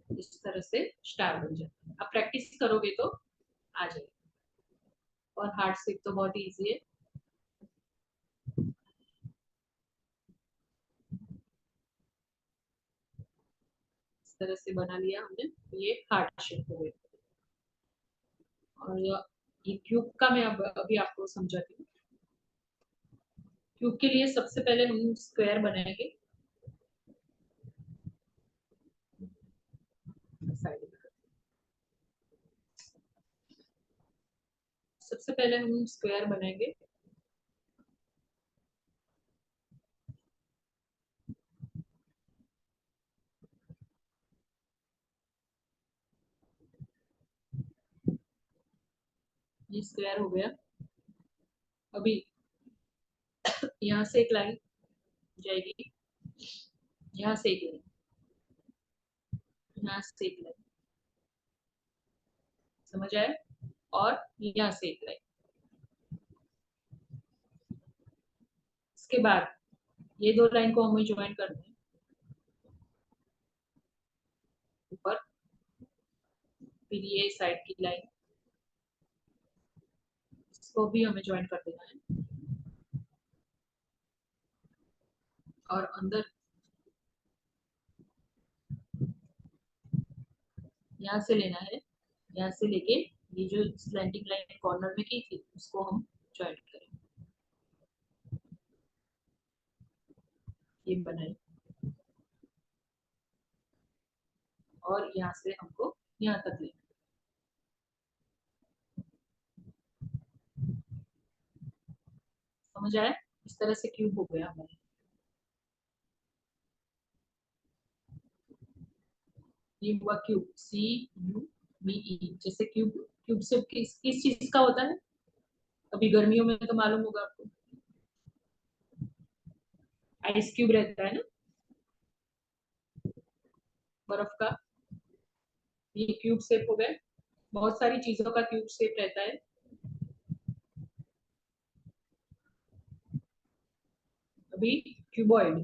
इस तरह से स्टार बन जाता है। अब प्रैक्टिस करोगे तो आ जाएगा। और हार्ट शेप तो बहुत इजी है। इस तरह से बना लिया हमने, ये हार्ट शेप हो गया। और ये क्यूब का मैं अभी आपको समझाती हूँ। क्यूब के लिए सबसे पहले हम स्क्वायर बनाएंगे। सबसे पहले हम स्क्वायर बनाएंगे। ये स्क्वायर हो गया। अभी यहाँ से एक लाइन जाएगी, यहाँ से एक लाइन, यहाँ से एक लाइन, समझ आया? और यहाँ से एक लाइन। इसके बाद ये 2 लाइन को हमें ज्वाइन करना है। फिर ये साइड की लाइन, इसको भी हमें ज्वाइन कर देना है और अंदर यहाँ से लेना है, यहाँ से लेके ये जो स्लैंटिंग लाइन कॉर्नर में की थी उसको हम ज्वाइन करेंगे। ये बनाए और यहाँ से हमको यहाँ तक लेना, समझ आया? इस तरह से क्यूब हो गया हमारा। ये हुआ क्यूब, CUBE। जैसे क्यूब, क्यूब से किस चीज का होता है? अभी गर्मियों में तो मालूम होगा आपको, आइस क्यूब रहता है ना, बर्फ का। ये क्यूब शेप हो गया, बहुत सारी चीजों का क्यूब शेप रहता है। अभी क्यूबॉइड,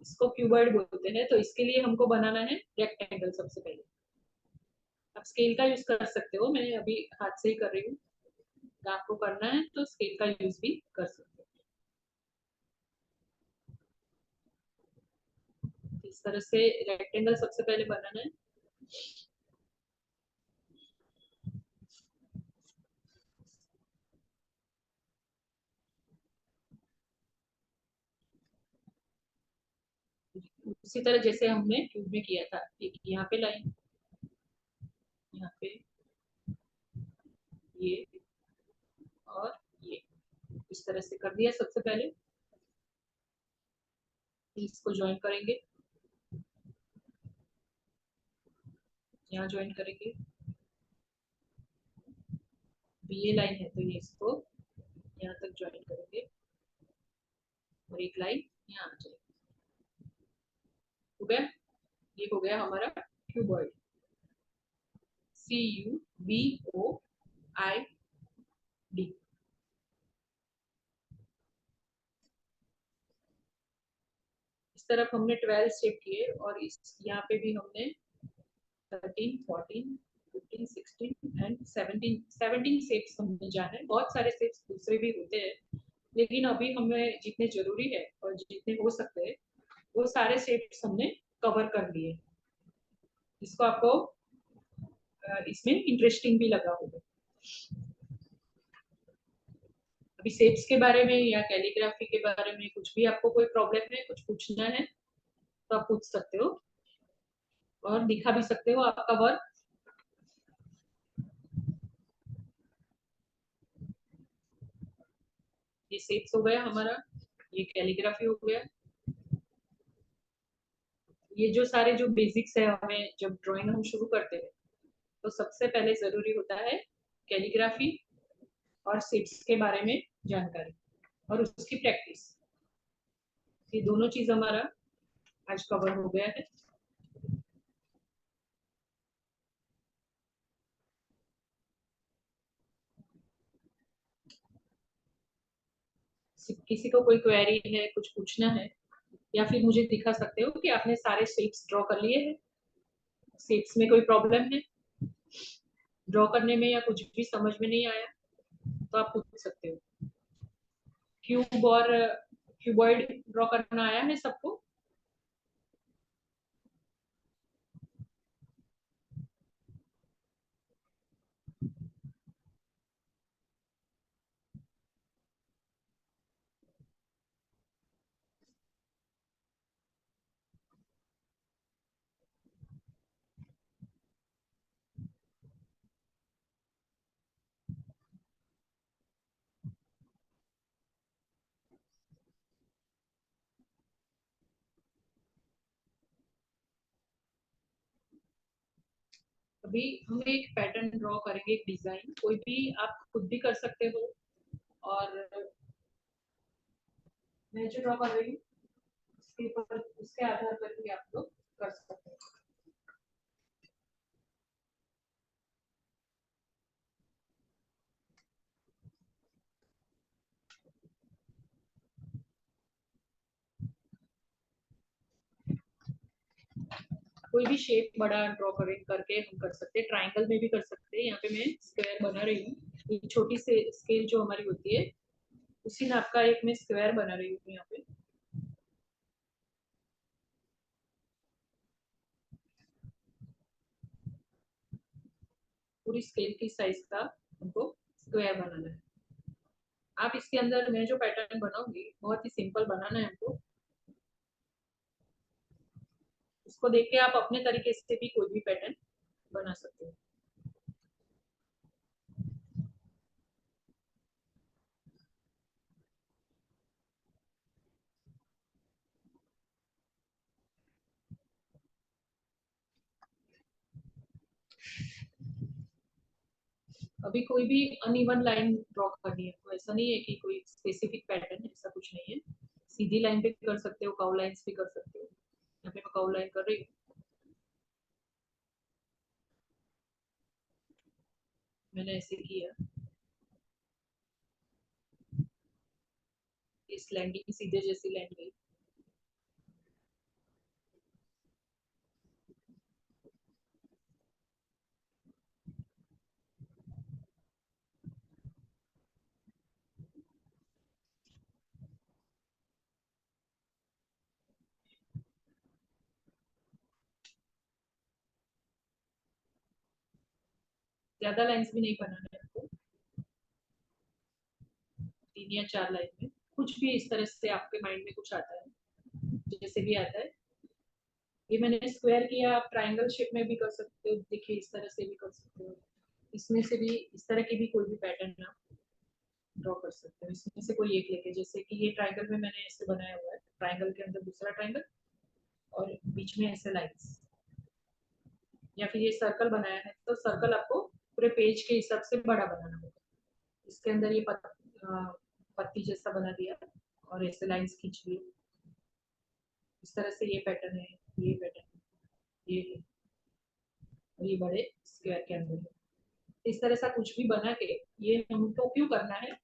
इसको क्यूबॉइड बोलते हैं, तो इसके लिए हमको बनाना है रेक्टेंगल सबसे पहले। आप स्केल का यूज कर सकते हो, मैं अभी हाथ से ही कर रही हूँ, आपको करना है तो स्केल का यूज भी कर सकते हो। इस तरह से रेक्टेंगल सबसे पहले बनाना है। उसी तरह जैसे हमने क्यूब में किया था, एक यहाँ पे लाइन, यहाँ पे ये और ये, इस तरह से कर दिया सबसे पहले। इसको ज्वाइन करेंगे, यहाँ ज्वाइन करेंगे। ये लाइन है तो ये इसको यहाँ तक ज्वाइन करेंगे और एक लाइन यहाँ आ जाएगी। हो गया, ये हो गया हमारा क्यूबॉइड, CUBOID। इस तरफ हमने 12 शेप किए और इस यहाँ पे भी हमने 13, 14, 15, 16 एंड 17 शेप्स हमने जाने। बहुत सारे शेप्स दूसरे भी होते हैं, लेकिन अभी हमें जितने जरूरी है और जितने हो सकते हैं वो सारे शेप्स हमने कवर कर लिए। इसको आपको इसमें इंटरेस्टिंग भी लगा होगा। अभी शेप्स के बारे में या कैलीग्राफी के बारे में कुछ भी आपको कोई प्रॉब्लम है, कुछ पूछना है तो आप पूछ सकते हो और दिखा भी सकते हो आपका वर्क। ये शेप्स हो गया हमारा, ये कैलीग्राफी हो गया। ये जो सारे जो बेसिक्स है, हमें जब ड्राइंग हम शुरू करते हैं तो सबसे पहले जरूरी होता है कैलीग्राफी और शेप्स के बारे में जानकारी और उसकी प्रैक्टिस। ये दोनों चीज हमारा आज कवर हो गया है। किसी को कोई क्वेरी है, कुछ पूछना है, या फिर मुझे दिखा सकते हो कि आपने सारे शेप्स ड्रॉ कर लिए हैं, शेप्स में कोई प्रॉब्लम है ड्रॉ करने में या कुछ भी समझ में नहीं आया तो आप पूछ सकते हो। क्यूब और क्यूबॉइड ड्रॉ करना आया है सबको? अभी हम एक पैटर्न ड्रॉ करेंगे, एक डिजाइन, कोई भी आप खुद भी कर सकते हो और मैं जो ड्रॉ कर रही हूँ उसके ऊपर, उसके आधार पर भी आप लोग कर सकते हो। कोई भी शेप बड़ा ड्रॉ करके हम कर सकते हैं, ट्राइंगल में भी कर सकते हैं। यहाँ पे मैं स्क्वायर बना रही हूँ, ये छोटी से स्केल जो हमारी होती है उसी नाप का एक मैं स्क्वायर बना रही हूँ यहाँ पे। पूरी स्केल की साइज का हमको स्क्वायर बनाना है। आप इसके अंदर मैं जो पैटर्न बनाऊंगी बहुत ही सिंपल बनाना है हमको, उसको देख के आप अपने तरीके से भी कोई भी पैटर्न बना सकते हो। अभी कोई भी अनइवन लाइन ड्रॉ करनी है तो ऐसा नहीं है कि कोई स्पेसिफिक पैटर्न, ऐसा कुछ नहीं है। सीधी लाइन पे कर सकते हो, कर्व लाइंस भी कर सकते हो। यहाँ पे मैं कर्व लाइन कर रही हूँ, मैंने ऐसे किया, इस लाइन की सीधे जैसी लाइन गई। ज्यादा लाइंस भी नहीं बनाना है आपको, 3 या 4 लाइन में कुछ भी इस तरह से आपके माइंड में कुछ आता है, जैसे भी आता है। ये मैंने स्क्वायर किया, आप ट्रायंगल शेप में भी कर सकते हो, देखिए इस तरह से भी कर सकते हो। इसमें से भी इस तरह की भी कोई भी पैटर्न आप ड्रॉ कर सकते हो, इसमें से कोई एक लेके। जैसे कि ये ट्रायंगल में मैंने ऐसे बनाया हुआ है, ट्रायंगल के अंदर दूसरा ट्रायंगल और बीच में ऐसे लाइंस। या फिर ये सर्कल बनाया है तो सर्कल आपको पूरे पेज के हिसाब से बड़ा बनाना होगा। इसके अंदर ये पत्ती जैसा बना दिया और ऐसे लाइंस खींच ली। इस तरह से ये पैटर्न है, ये पैटर्न, ये है, और ये बड़े स्क्वायर के अंदर है। इस तरह से कुछ भी बना के ये हमको क्यों करना है,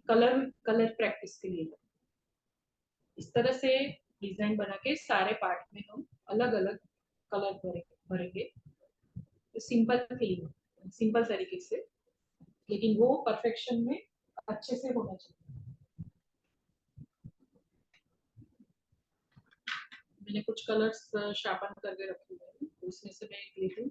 कलर प्रैक्टिस के लिए। इस तरह से डिजाइन बना के सारे पार्ट में हम अलग अलग कलर भरेंगे तो सिंपल फीलिंग, सिंपल तरीके से, लेकिन वो परफेक्शन में अच्छे से होना चाहिए। मैंने कुछ कलर्स शार्पन करके रखे हुए हैं, तो उसमें से मैं एक लेती हूँ।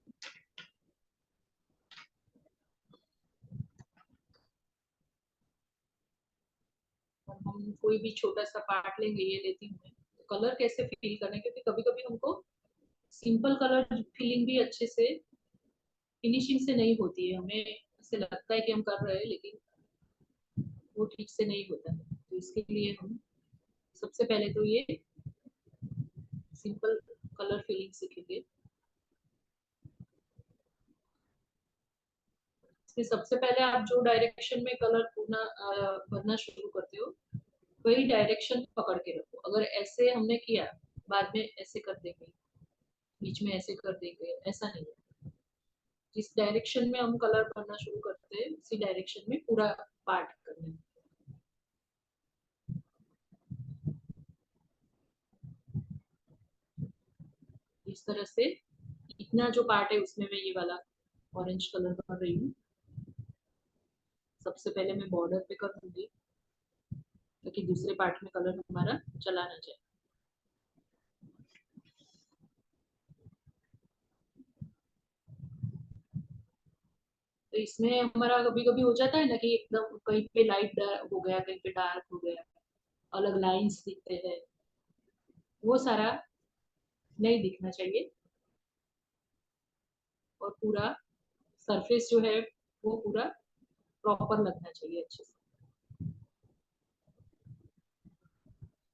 और हम कोई भी छोटा सा पार्ट लेंगे, ये लेती हूँ मैं, तो कलर कैसे फील करने, क्योंकि कभी कभी हमको सिंपल कलर फीलिंग भी अच्छे से फिनिशिंग से नहीं होती है। हमें ऐसे लगता है कि हम कर रहे हैं लेकिन वो ठीक से नहीं होता है। तो इसके लिए हम सबसे पहले तो ये सिंपल कलर फीलिंग सीखेंगे। इसमें सबसे पहले आप जो डायरेक्शन में कलर भरना शुरू करते हो वही डायरेक्शन पकड़ के रखो। अगर ऐसे हमने किया बाद में ऐसे कर देंगे, बीच में ऐसे कर देंगे, ऐसा नहीं है। जिस डायरेक्शन में हम कलर भरना शुरू करते हैं उसी डायरेक्शन में पूरा पार्ट करना है। इस तरह से इतना जो पार्ट है उसमें मैं ये वाला ऑरेंज कलर कर रही हूँ। सबसे पहले मैं बॉर्डर पे कर दूंगी ताकि दूसरे पार्ट में कलर हमारा चला ना जाए। तो इसमें हमारा कभी कभी हो जाता है ना कि एकदम कहीं पे लाइट हो गया, कहीं पे डार्क हो गया, अलग लाइंस दिखते हैं, वो सारा नहीं दिखना चाहिए। और पूरा सरफेस जो है वो पूरा प्रॉपर लगना चाहिए अच्छे से।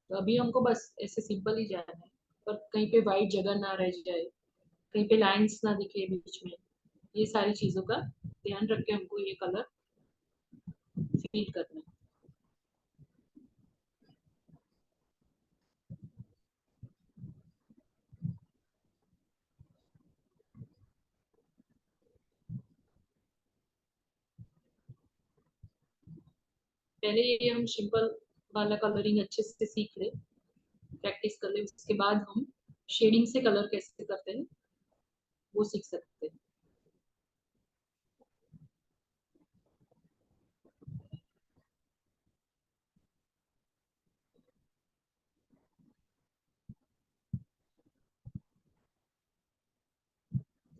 तो अभी हमको बस ऐसे सिंपल ही जाना है, पर कहीं पे वाइट जगह ना रह जाए, कहीं पे लाइंस ना दिखे बीच में, ये सारी चीजों का ध्यान रख के हमको ये कलर फील करना है। पहले ये हम सिंपल वाला कलरिंग अच्छे से सीख ले, प्रैक्टिस कर ले, उसके बाद हम शेडिंग से कलर कैसे करते हैं वो सीख सकते हैं।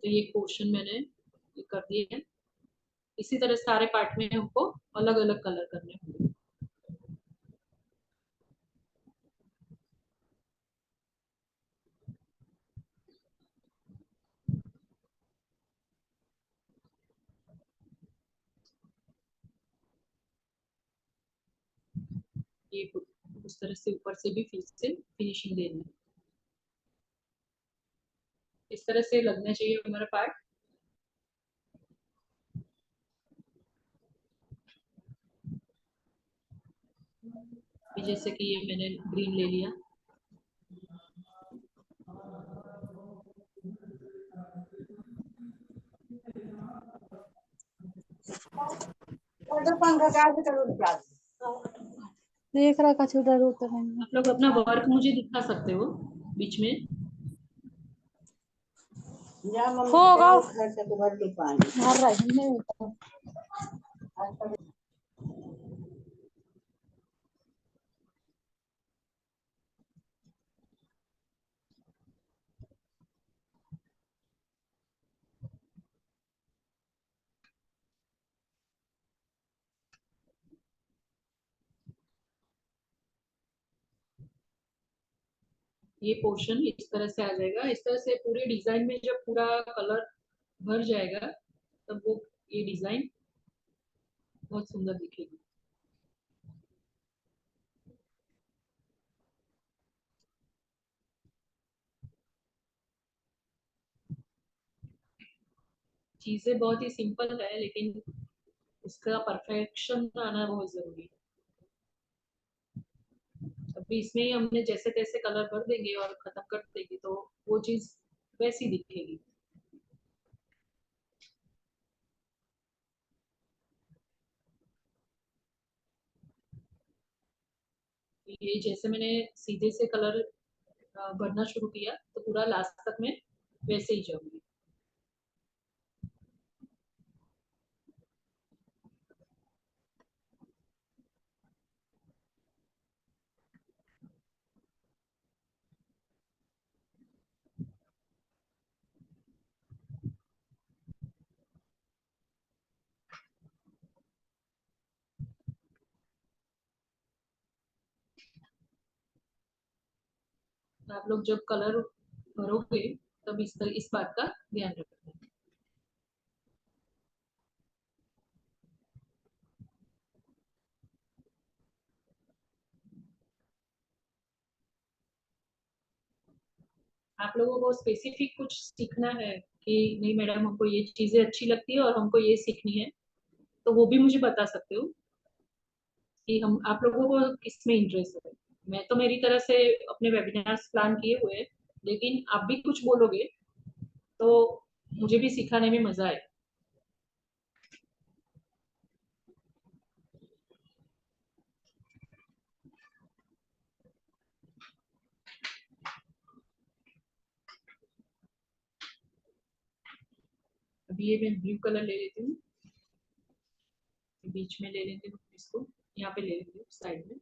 तो ये पोर्शन मैंने ये कर दिया है। इसी तरह सारे पार्ट में हमको अलग अलग कलर करने होंगे। ये उस तरह से ऊपर से भी फिर से फिनिशिंग देनी है। इस तरह से लगना चाहिए हमारा पार्ट। जैसे कि ये मैंने ग्रीन ले लिया, देख रहा कछु डर उतर है आप लोग अपना वर्क मुझे दिखा सकते हो बीच में। होगा भर रहा है नहीं होता। ये पोर्शन इस तरह से आ जाएगा। इस तरह से पूरे डिजाइन में जब पूरा कलर भर जाएगा तब वो ये डिजाइन बहुत सुंदर दिखेगी। चीजें बहुत ही सिंपल है लेकिन उसका परफेक्शन आना बहुत जरूरी है। अभी इसमें ही हमने जैसे तैसे कलर भर देंगे और खत्म कर देंगे तो वो चीज वैसी दिखेगी। ये जैसे मैंने सीधे से कलर भरना शुरू किया तो पूरा लास्ट तक मैं वैसे ही जाऊंगी। आप लोग जब कलर भरोगे तब इस बात का ध्यान रखना। आप लोगों को स्पेसिफिक कुछ सीखना है कि नहीं मैडम हमको ये चीजें अच्छी लगती है और हमको ये सीखनी है तो वो भी मुझे बता सकते हो कि हम आप लोगों को किस में इंटरेस्ट है। मैं तो मेरी तरह से अपने वेबिनार्स प्लान किए हुए हैं लेकिन आप भी कुछ बोलोगे तो मुझे भी सिखाने में मजा आए। अभी ये मैं ब्लू कलर ले लेती हूँ, बीच में ले लेती हूँ इसको, यहाँ पे ले लेती हूँ साइड में।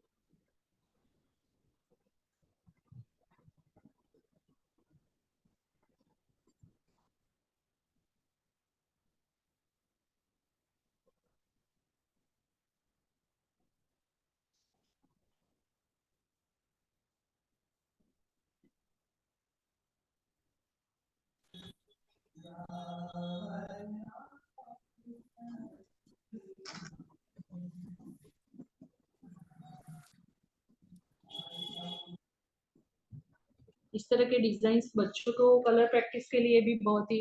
इस तरह के डिजाइन बच्चों को कलर प्रैक्टिस के लिए भी बहुत ही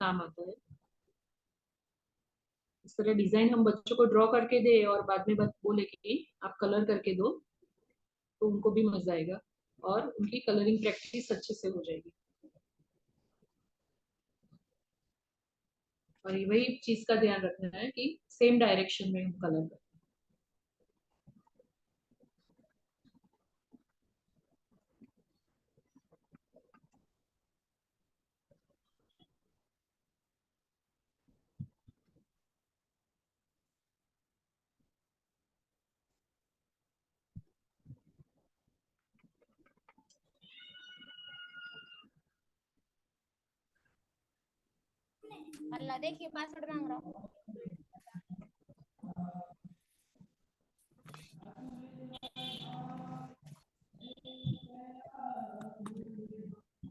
काम आता है। इस तरह डिजाइन हम बच्चों को ड्रॉ करके दे और बाद में बोले कि आप कलर करके दो तो उनको भी मजा आएगा और उनकी कलरिंग प्रैक्टिस अच्छे से हो जाएगी। और वही चीज का ध्यान रखना है कि सेम डायरेक्शन में हम कलर करें। अल्लाह देखिए पासवर्ड मांग रहा हूँ।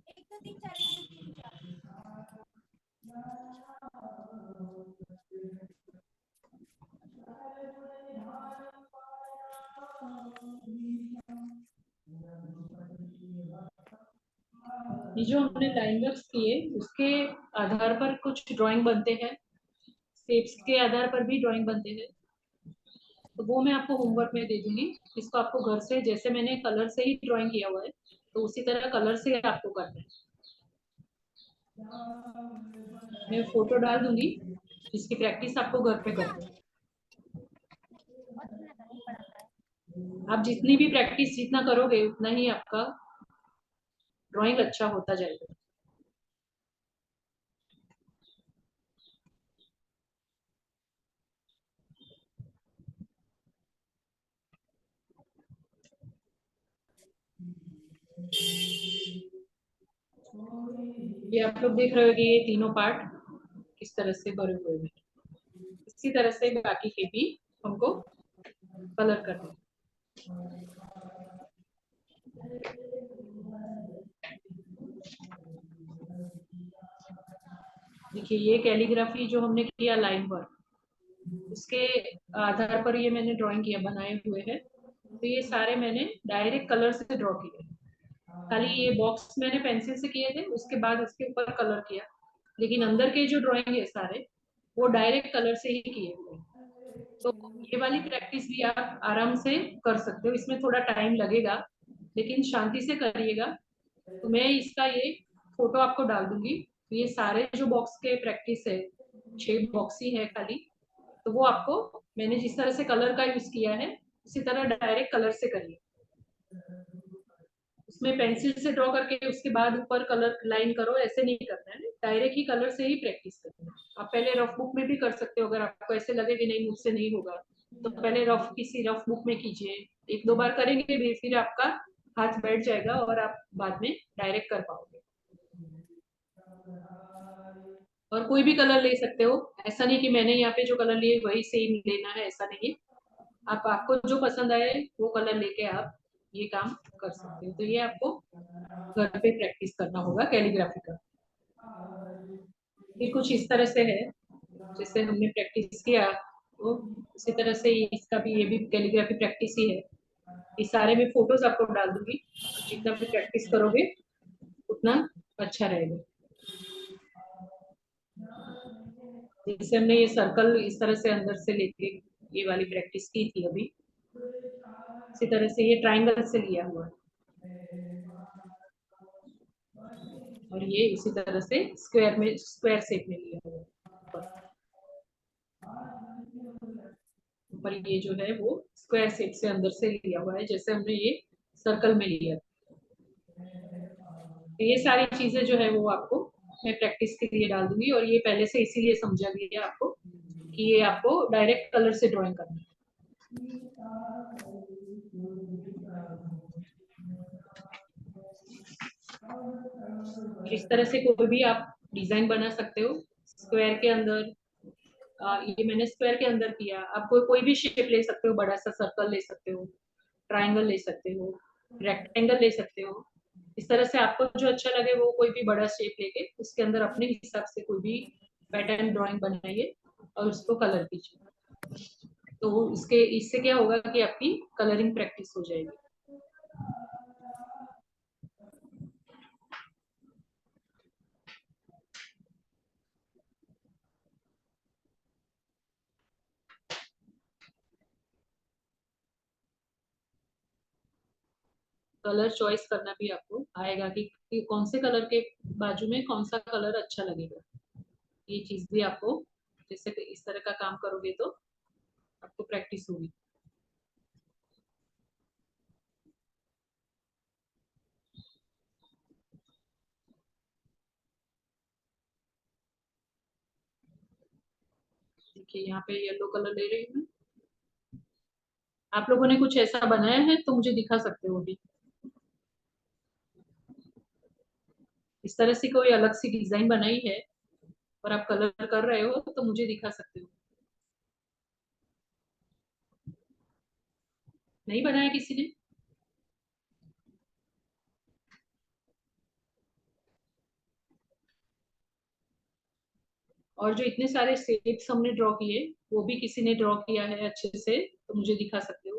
एक दो तीन चार एक दो तीन चार। ये जो हमने लाइन वर्क किए उसके आधार पर कुछ ड्राइंग बनते हैं, शेप्स के आधार पर भी ड्राइंग बनते हैं, तो वो मैं आपको होमवर्क में दे दूंगी। इसको आपको घर से, जैसे मैंने कलर से ही ड्राइंग किया हुआ है, तो उसी तरह कलर से आपको करना है। मैं फोटो डाल दूंगी, इसकी प्रैक्टिस आपको घर पे करनी है। आप जितनी भी प्रैक्टिस जितना करोगे उतना ही आपका ड्राइंग अच्छा होता जाएगा। ये आप लोग देख रहे हो कि ये तीनों पार्ट किस तरह से भरे हुए हैं, इसी तरह से बाकी के भी हमको कलर करने हैं। देखिए ये कैलीग्राफी जो हमने किया लाइन वर्क, उसके आधार पर ये मैंने ड्राइंग किया, बनाए हुए हैं। तो ये सारे मैंने डायरेक्ट कलर से ड्रॉ किए, खाली ये बॉक्स मैंने पेंसिल से किए थे, उसके बाद उसके ऊपर कलर किया, लेकिन अंदर के जो ड्राइंग है सारे वो डायरेक्ट कलर से ही किए हुए। तो ये वाली प्रैक्टिस भी आप आराम से कर सकते हो, इसमें थोड़ा टाइम लगेगा लेकिन शांति से करिएगा। तो मैं इसका ये फोटो आपको डाल दूंगी। तो ये सारे जो बॉक्स के प्रैक्टिस है, 6 बॉक्स ही है खाली, तो वो आपको मैंने जिस तरह से कलर का यूज किया है उसी तरह डायरेक्ट कलर से करिए। उसमें पेंसिल से ड्रॉ करके उसके बाद ऊपर कलर लाइन करो, ऐसे नहीं करना है, डायरेक्ट ही कलर से ही प्रैक्टिस करना है। आप पहले रफ बुक में भी कर सकते हो, अगर आपको ऐसे लगे कि नहीं मुझसे नहीं होगा तो पहले किसी रफ बुक में कीजिए, 1-2 बार करेंगे भी, फिर आपका हाथ बैठ जाएगा और आप बाद में डायरेक्ट कर पाओगे। और कोई भी कलर ले सकते हो, ऐसा नहीं कि मैंने यहाँ पे जो कलर लिए वही सेम लेना है, ऐसा नहीं है। आपको जो पसंद आए वो कलर लेके आप ये काम कर सकते हो। तो ये आपको घर पे प्रैक्टिस करना होगा कैलीग्राफी का। ये कुछ इस तरह से है, जैसे हमने प्रैक्टिस किया तो उसी तरह से इसका भी, ये भी कैलीग्राफी प्रैक्टिस ही है। इस सारे में फोटोज आपको डाल दूंगी, जितना भी प्रैक्टिस करोगे उतना अच्छा रहेगा। जैसे हमने ये सर्कल इस तरह से अंदर से लेके ये वाली प्रैक्टिस की थी अभी, इसी तरह से ये ट्रायंगल से लिया हुआ है, और ये इसी तरह से स्क्वायर शेप में लिया हुआ है। ऊपर ये जो है वो स्क्वायर शेप से अंदर से लिया हुआ है, जैसे हमने ये सर्कल में लिया। तो ये सारी चीजें जो है वो आपको मैं प्रैक्टिस के लिए डाल दूंगी, और ये पहले से इसीलिए समझा गया आपको कि ये आपको डायरेक्ट कलर से ड्राइंग करना है। इस तरह से कोई भी आप डिजाइन बना सकते हो स्क्वायर के अंदर। ये मैंने स्क्वायर के अंदर किया, आप कोई भी शेप ले सकते हो, बड़ा सा सर्कल ले सकते हो, ट्रायंगल ले सकते हो, रेक्टेंगल ले सकते हो। इस तरह से आपको जो अच्छा लगे वो कोई भी बड़ा शेप लेके उसके अंदर अपने हिसाब से कोई भी पैटर्न ड्राइंग बनाइए और उसको कलर कीजिए। तो इससे क्या होगा कि आपकी कलरिंग प्रैक्टिस हो जाएगी। कलर चॉइस करना भी आपको आएगा कि कौन से कलर के बाजू में कौन सा कलर अच्छा लगेगा। ये चीज भी आपको, जैसे इस तरह का काम करोगे तो आपको प्रैक्टिस होगी। देखिए यहाँ पे येलो कलर ले रही हूँ। आप लोगों ने कुछ ऐसा बनाया है तो मुझे दिखा सकते हो भी। इस तरह से कोई अलग सी डिजाइन बनाई है और आप कलर कर रहे हो तो मुझे दिखा सकते हो। नहीं बनाया किसी ने? और जो इतने सारे शेप्स हमने ड्रॉ किए वो भी किसी ने ड्रॉ किया है अच्छे से तो मुझे दिखा सकते हो।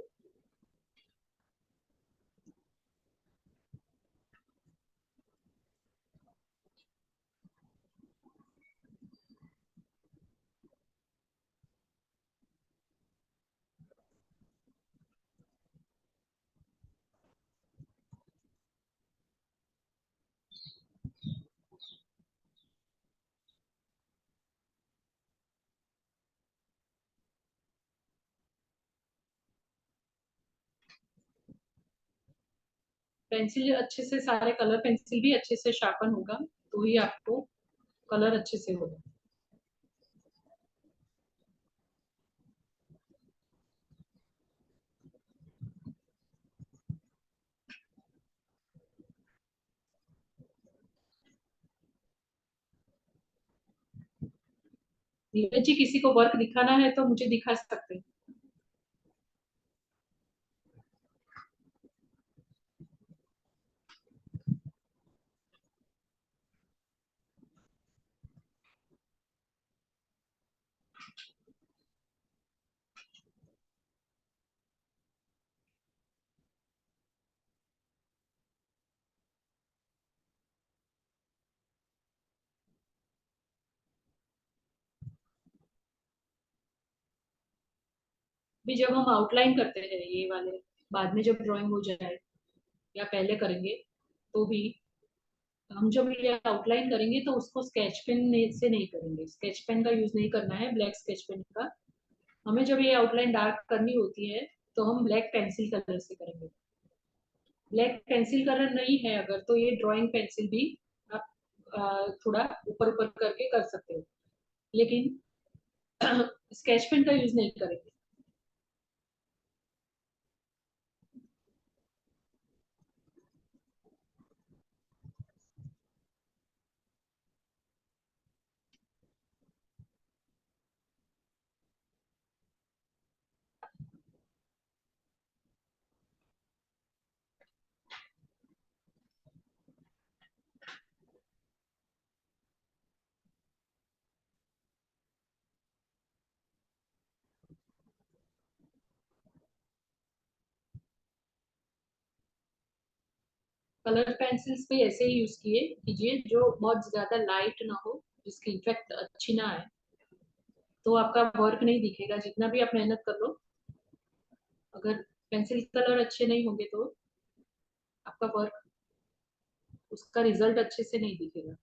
पेंसिल अच्छे से, सारे कलर पेंसिल भी अच्छे से शार्पन होगा तो ही आपको कलर अच्छे से होगा। धीरज जी, किसी को वर्क दिखाना है तो मुझे दिखा सकते हैं। भी जब हम आउटलाइन करते हैं ये वाले, बाद में जब ड्राइंग हो जाए या पहले करेंगे तो भी, हम जब ये आउटलाइन करेंगे तो उसको स्केच पेन से नहीं करेंगे, स्केच पेन का यूज नहीं करना है, ब्लैक स्केच पेन का। हमें जब ये आउटलाइन डार्क करनी होती है तो हम ब्लैक पेंसिल कलर से करेंगे। ब्लैक पेंसिल कलर नहीं है अगर, तो ये ड्राइंग पेंसिल भी आप थोड़ा ऊपर ऊपर करके कर सकते हो, लेकिन स्केच पेन का यूज नहीं करेंगे। कलर पेंसिल्स भी ऐसे ही यूज किए कीजिए जो बहुत ज्यादा लाइट ना हो, जिसकी इफेक्ट अच्छी ना आए, तो आपका वर्क नहीं दिखेगा जितना भी आप मेहनत कर लो। अगर पेंसिल कलर अच्छे नहीं होंगे तो आपका वर्क, उसका रिजल्ट अच्छे से नहीं दिखेगा।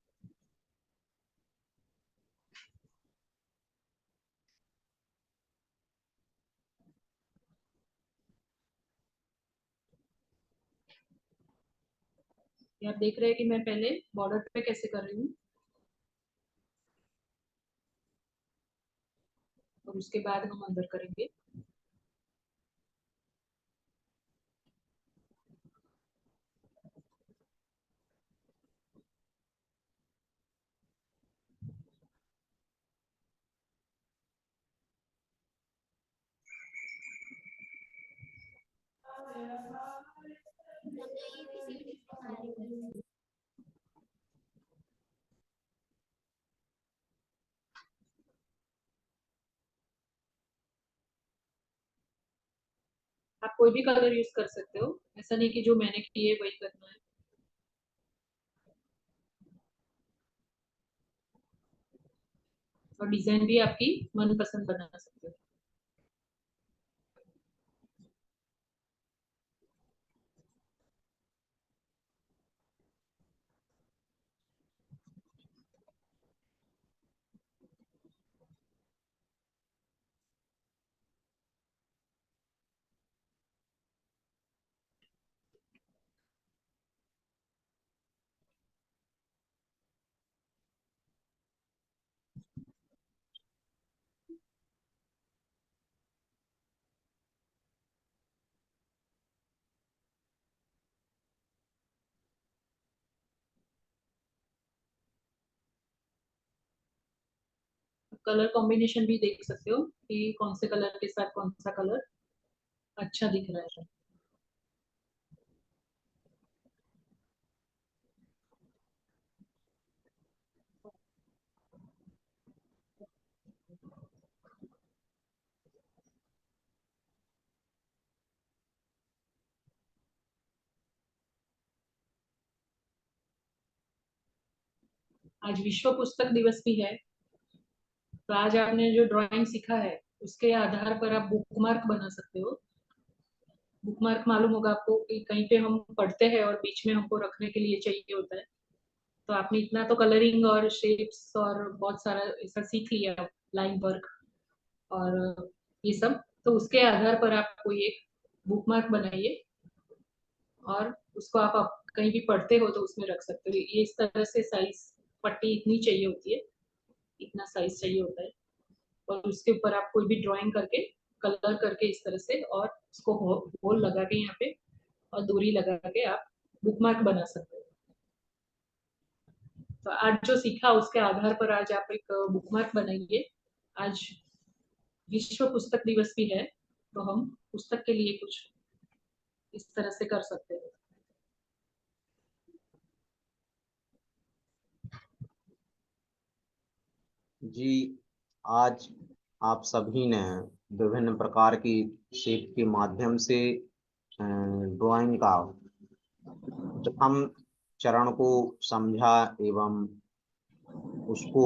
ये आप देख रहे हैं कि मैं पहले बॉर्डर पे कैसे कर रही हूँ और उसके बाद हम अंदर करेंगे। आप कोई भी कलर यूज कर सकते हो, ऐसा नहीं कि जो मैंने किए वही करना है। और डिजाइन भी आपकी मनपसंद बना सकते हो। कलर कॉम्बिनेशन भी देख सकते हो कि कौन से कलर के साथ कौन सा कलर अच्छा दिख रहा है। आज विश्व पुस्तक दिवस भी है, तो आज आपने जो ड्राइंग सीखा है उसके आधार पर आप बुकमार्क बना सकते हो। बुकमार्क मालूम होगा आपको कि कहीं पे हम पढ़ते हैं और बीच में हमको रखने के लिए चाहिए होता है, तो आपने इतना तो कलरिंग और शेप्स और बहुत सारा ऐसा सीख लिया, लाइन वर्क और ये सब, तो उसके आधार पर आप कोई एक बुकमार्क बनाइए और उसको आप कहीं भी पढ़ते हो तो उसमें रख सकते हो। ये इस तरह से साइज पट्टी इतनी चाहिए होती है, इतना साइज चाहिए होता है, और उसके ऊपर आप कोई भी ड्राइंग करके कलर करके इस तरह से और उसको होल लगा के यहाँ पे और दूरी लगा के आप बुकमार्क बना सकते हो। तो आज जो सीखा उसके आधार पर आज आप एक बुकमार्क बनाइए। आज विश्व पुस्तक दिवस भी है, तो हम पुस्तक के लिए कुछ इस तरह से कर सकते हैं। जी, आज आप सभी ने विभिन्न प्रकार की शेप के माध्यम से ड्राइंग का प्रथम चरण को समझा एवं उसको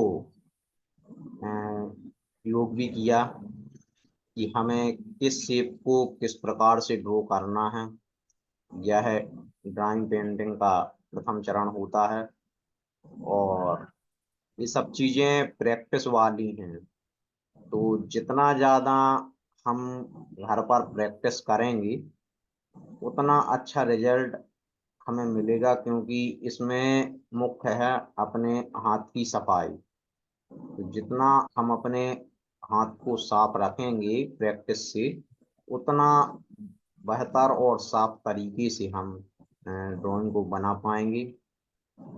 योग भी किया कि हमें किस शेप को किस प्रकार से ड्रॉ करना है। यह ड्राइंग पेंटिंग का प्रथम चरण होता है और ये सब चीज़ें प्रैक्टिस वाली हैं, तो जितना ज़्यादा हम घर पर प्रैक्टिस करेंगे उतना अच्छा रिजल्ट हमें मिलेगा, क्योंकि इसमें मुख्य है अपने हाथ की सफाई। तो जितना हम अपने हाथ को साफ रखेंगे प्रैक्टिस से, उतना बेहतर और साफ तरीके से हम ड्राइंग को बना पाएंगे।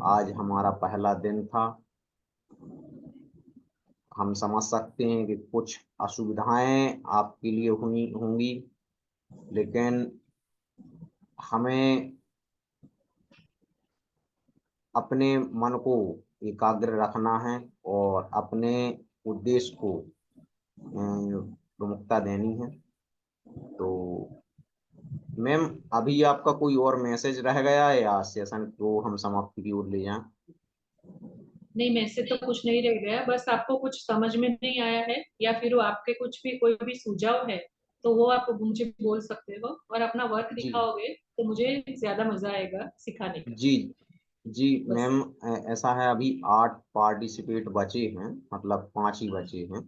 आज हमारा पहला दिन था, हम समझ सकते हैं कि कुछ असुविधाएं आपके लिए हुई होंगी, लेकिन हमें अपने मन को एकाग्र रखना है और अपने उद्देश्य को प्रमुखता देनी है। तो मैम, अभी आपका कोई और मैसेज रह गया है या सेशन को हम समाप्ति की ओर ले जाएं? नहीं, मैसेज तो कुछ नहीं रह गया, बस आपको कुछ समझ में नहीं आया है या फिर वो आपके कुछ भी कोई भी सुझाव है तो वो आप मुझे बोल सकते हो, और अपना वर्क जी दिखाओगे तो मुझे ज्यादा मजा आएगा सिखाने का। जी जी बस मैम, ऐसा है, अभी 8 पार्टिसिपेट बचे हैं, मतलब 5 ही बचे हैं।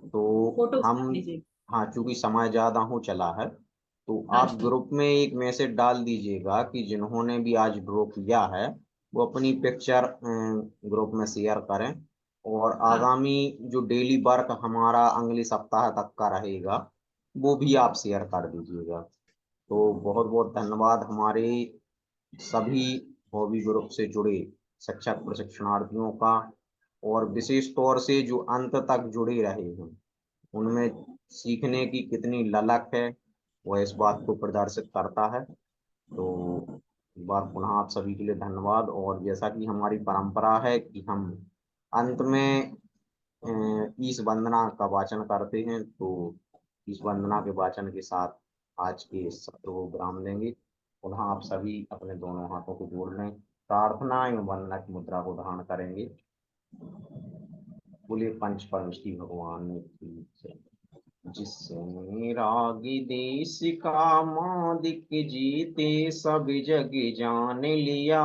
तो फोटोज हम, डाल दीजिए। हाँ, चूंकि समय ज़्यादा हो चला है, तो हाँ आप जी। ग्रुप में एक मैसेज डाल दीजिएगा कि जिन्होंने भी आज ड्रॉ किया है वो अपनी पिक्चर ग्रुप में शेयर करें, और हाँ आगामी जो डेली वर्क हमारा अगले सप्ताह तक का रहेगा वो भी आप शेयर कर दीजिएगा। तो बहुत बहुत धन्यवाद हमारे सभी हॉबी ग्रुप से जुड़े शिक्षक प्रशिक्षणार्थियों का, और विशेष तौर से जो अंत तक जुड़े रहे हैं, उनमें सीखने की कितनी ललक है वह इस बात को प्रदर्शित करता है। तो एक बार पुनः आप सभी के लिए धन्यवाद। और जैसा कि हमारी परंपरा है कि हम अंत में ईश वंदना का वाचन करते हैं, तो ईश वंदना के वाचन के साथ आज के इस सत्र को विराम देंगे। पुनः आप सभी अपने दोनों हाथों को जोड़ लें, प्रार्थना एवं वंदना की मुद्रा को धारण करेंगे। बोले पंच परमेष्टि भगवान की जय। जिसने रागी देश का मादिक जीते सब जग जान लिया,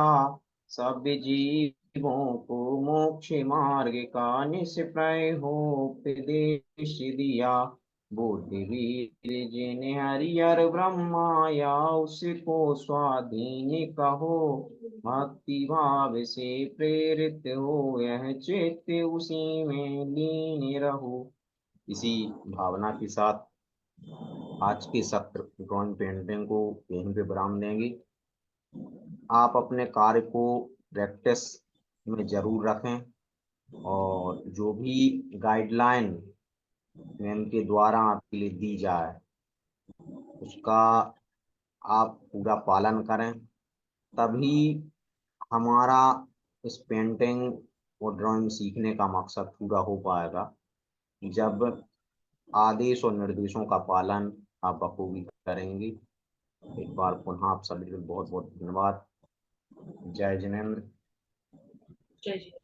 सब जीवों को मोक्ष मार्ग का निष्प्रय हो उपदेश दिया। बुद्धिवीर जिन्हें हरिहर ब्रह्माया, उसको स्वाधीन कहो, भक्ति भाव से प्रेरित हो यह चित्त उसी में लीन रहो। इसी भावना के साथ आज के सत्र ड्राइंग पेंटिंग को यहीं पे विराम देंगे। आप अपने कार्य को प्रैक्टिस में जरूर रखें और जो भी गाइडलाइन मैम के द्वारा आपके लिए दी जाए उसका आप पूरा पालन करें, तभी हमारा इस पेंटिंग और ड्राइंग सीखने का मकसद पूरा हो पाएगा। जब आदेश और निर्देशों का पालन आप बखूबी करेंगे। एक बार पुनः आप सभी को बहुत बहुत धन्यवाद। जय जिनेंद्र। जय जी।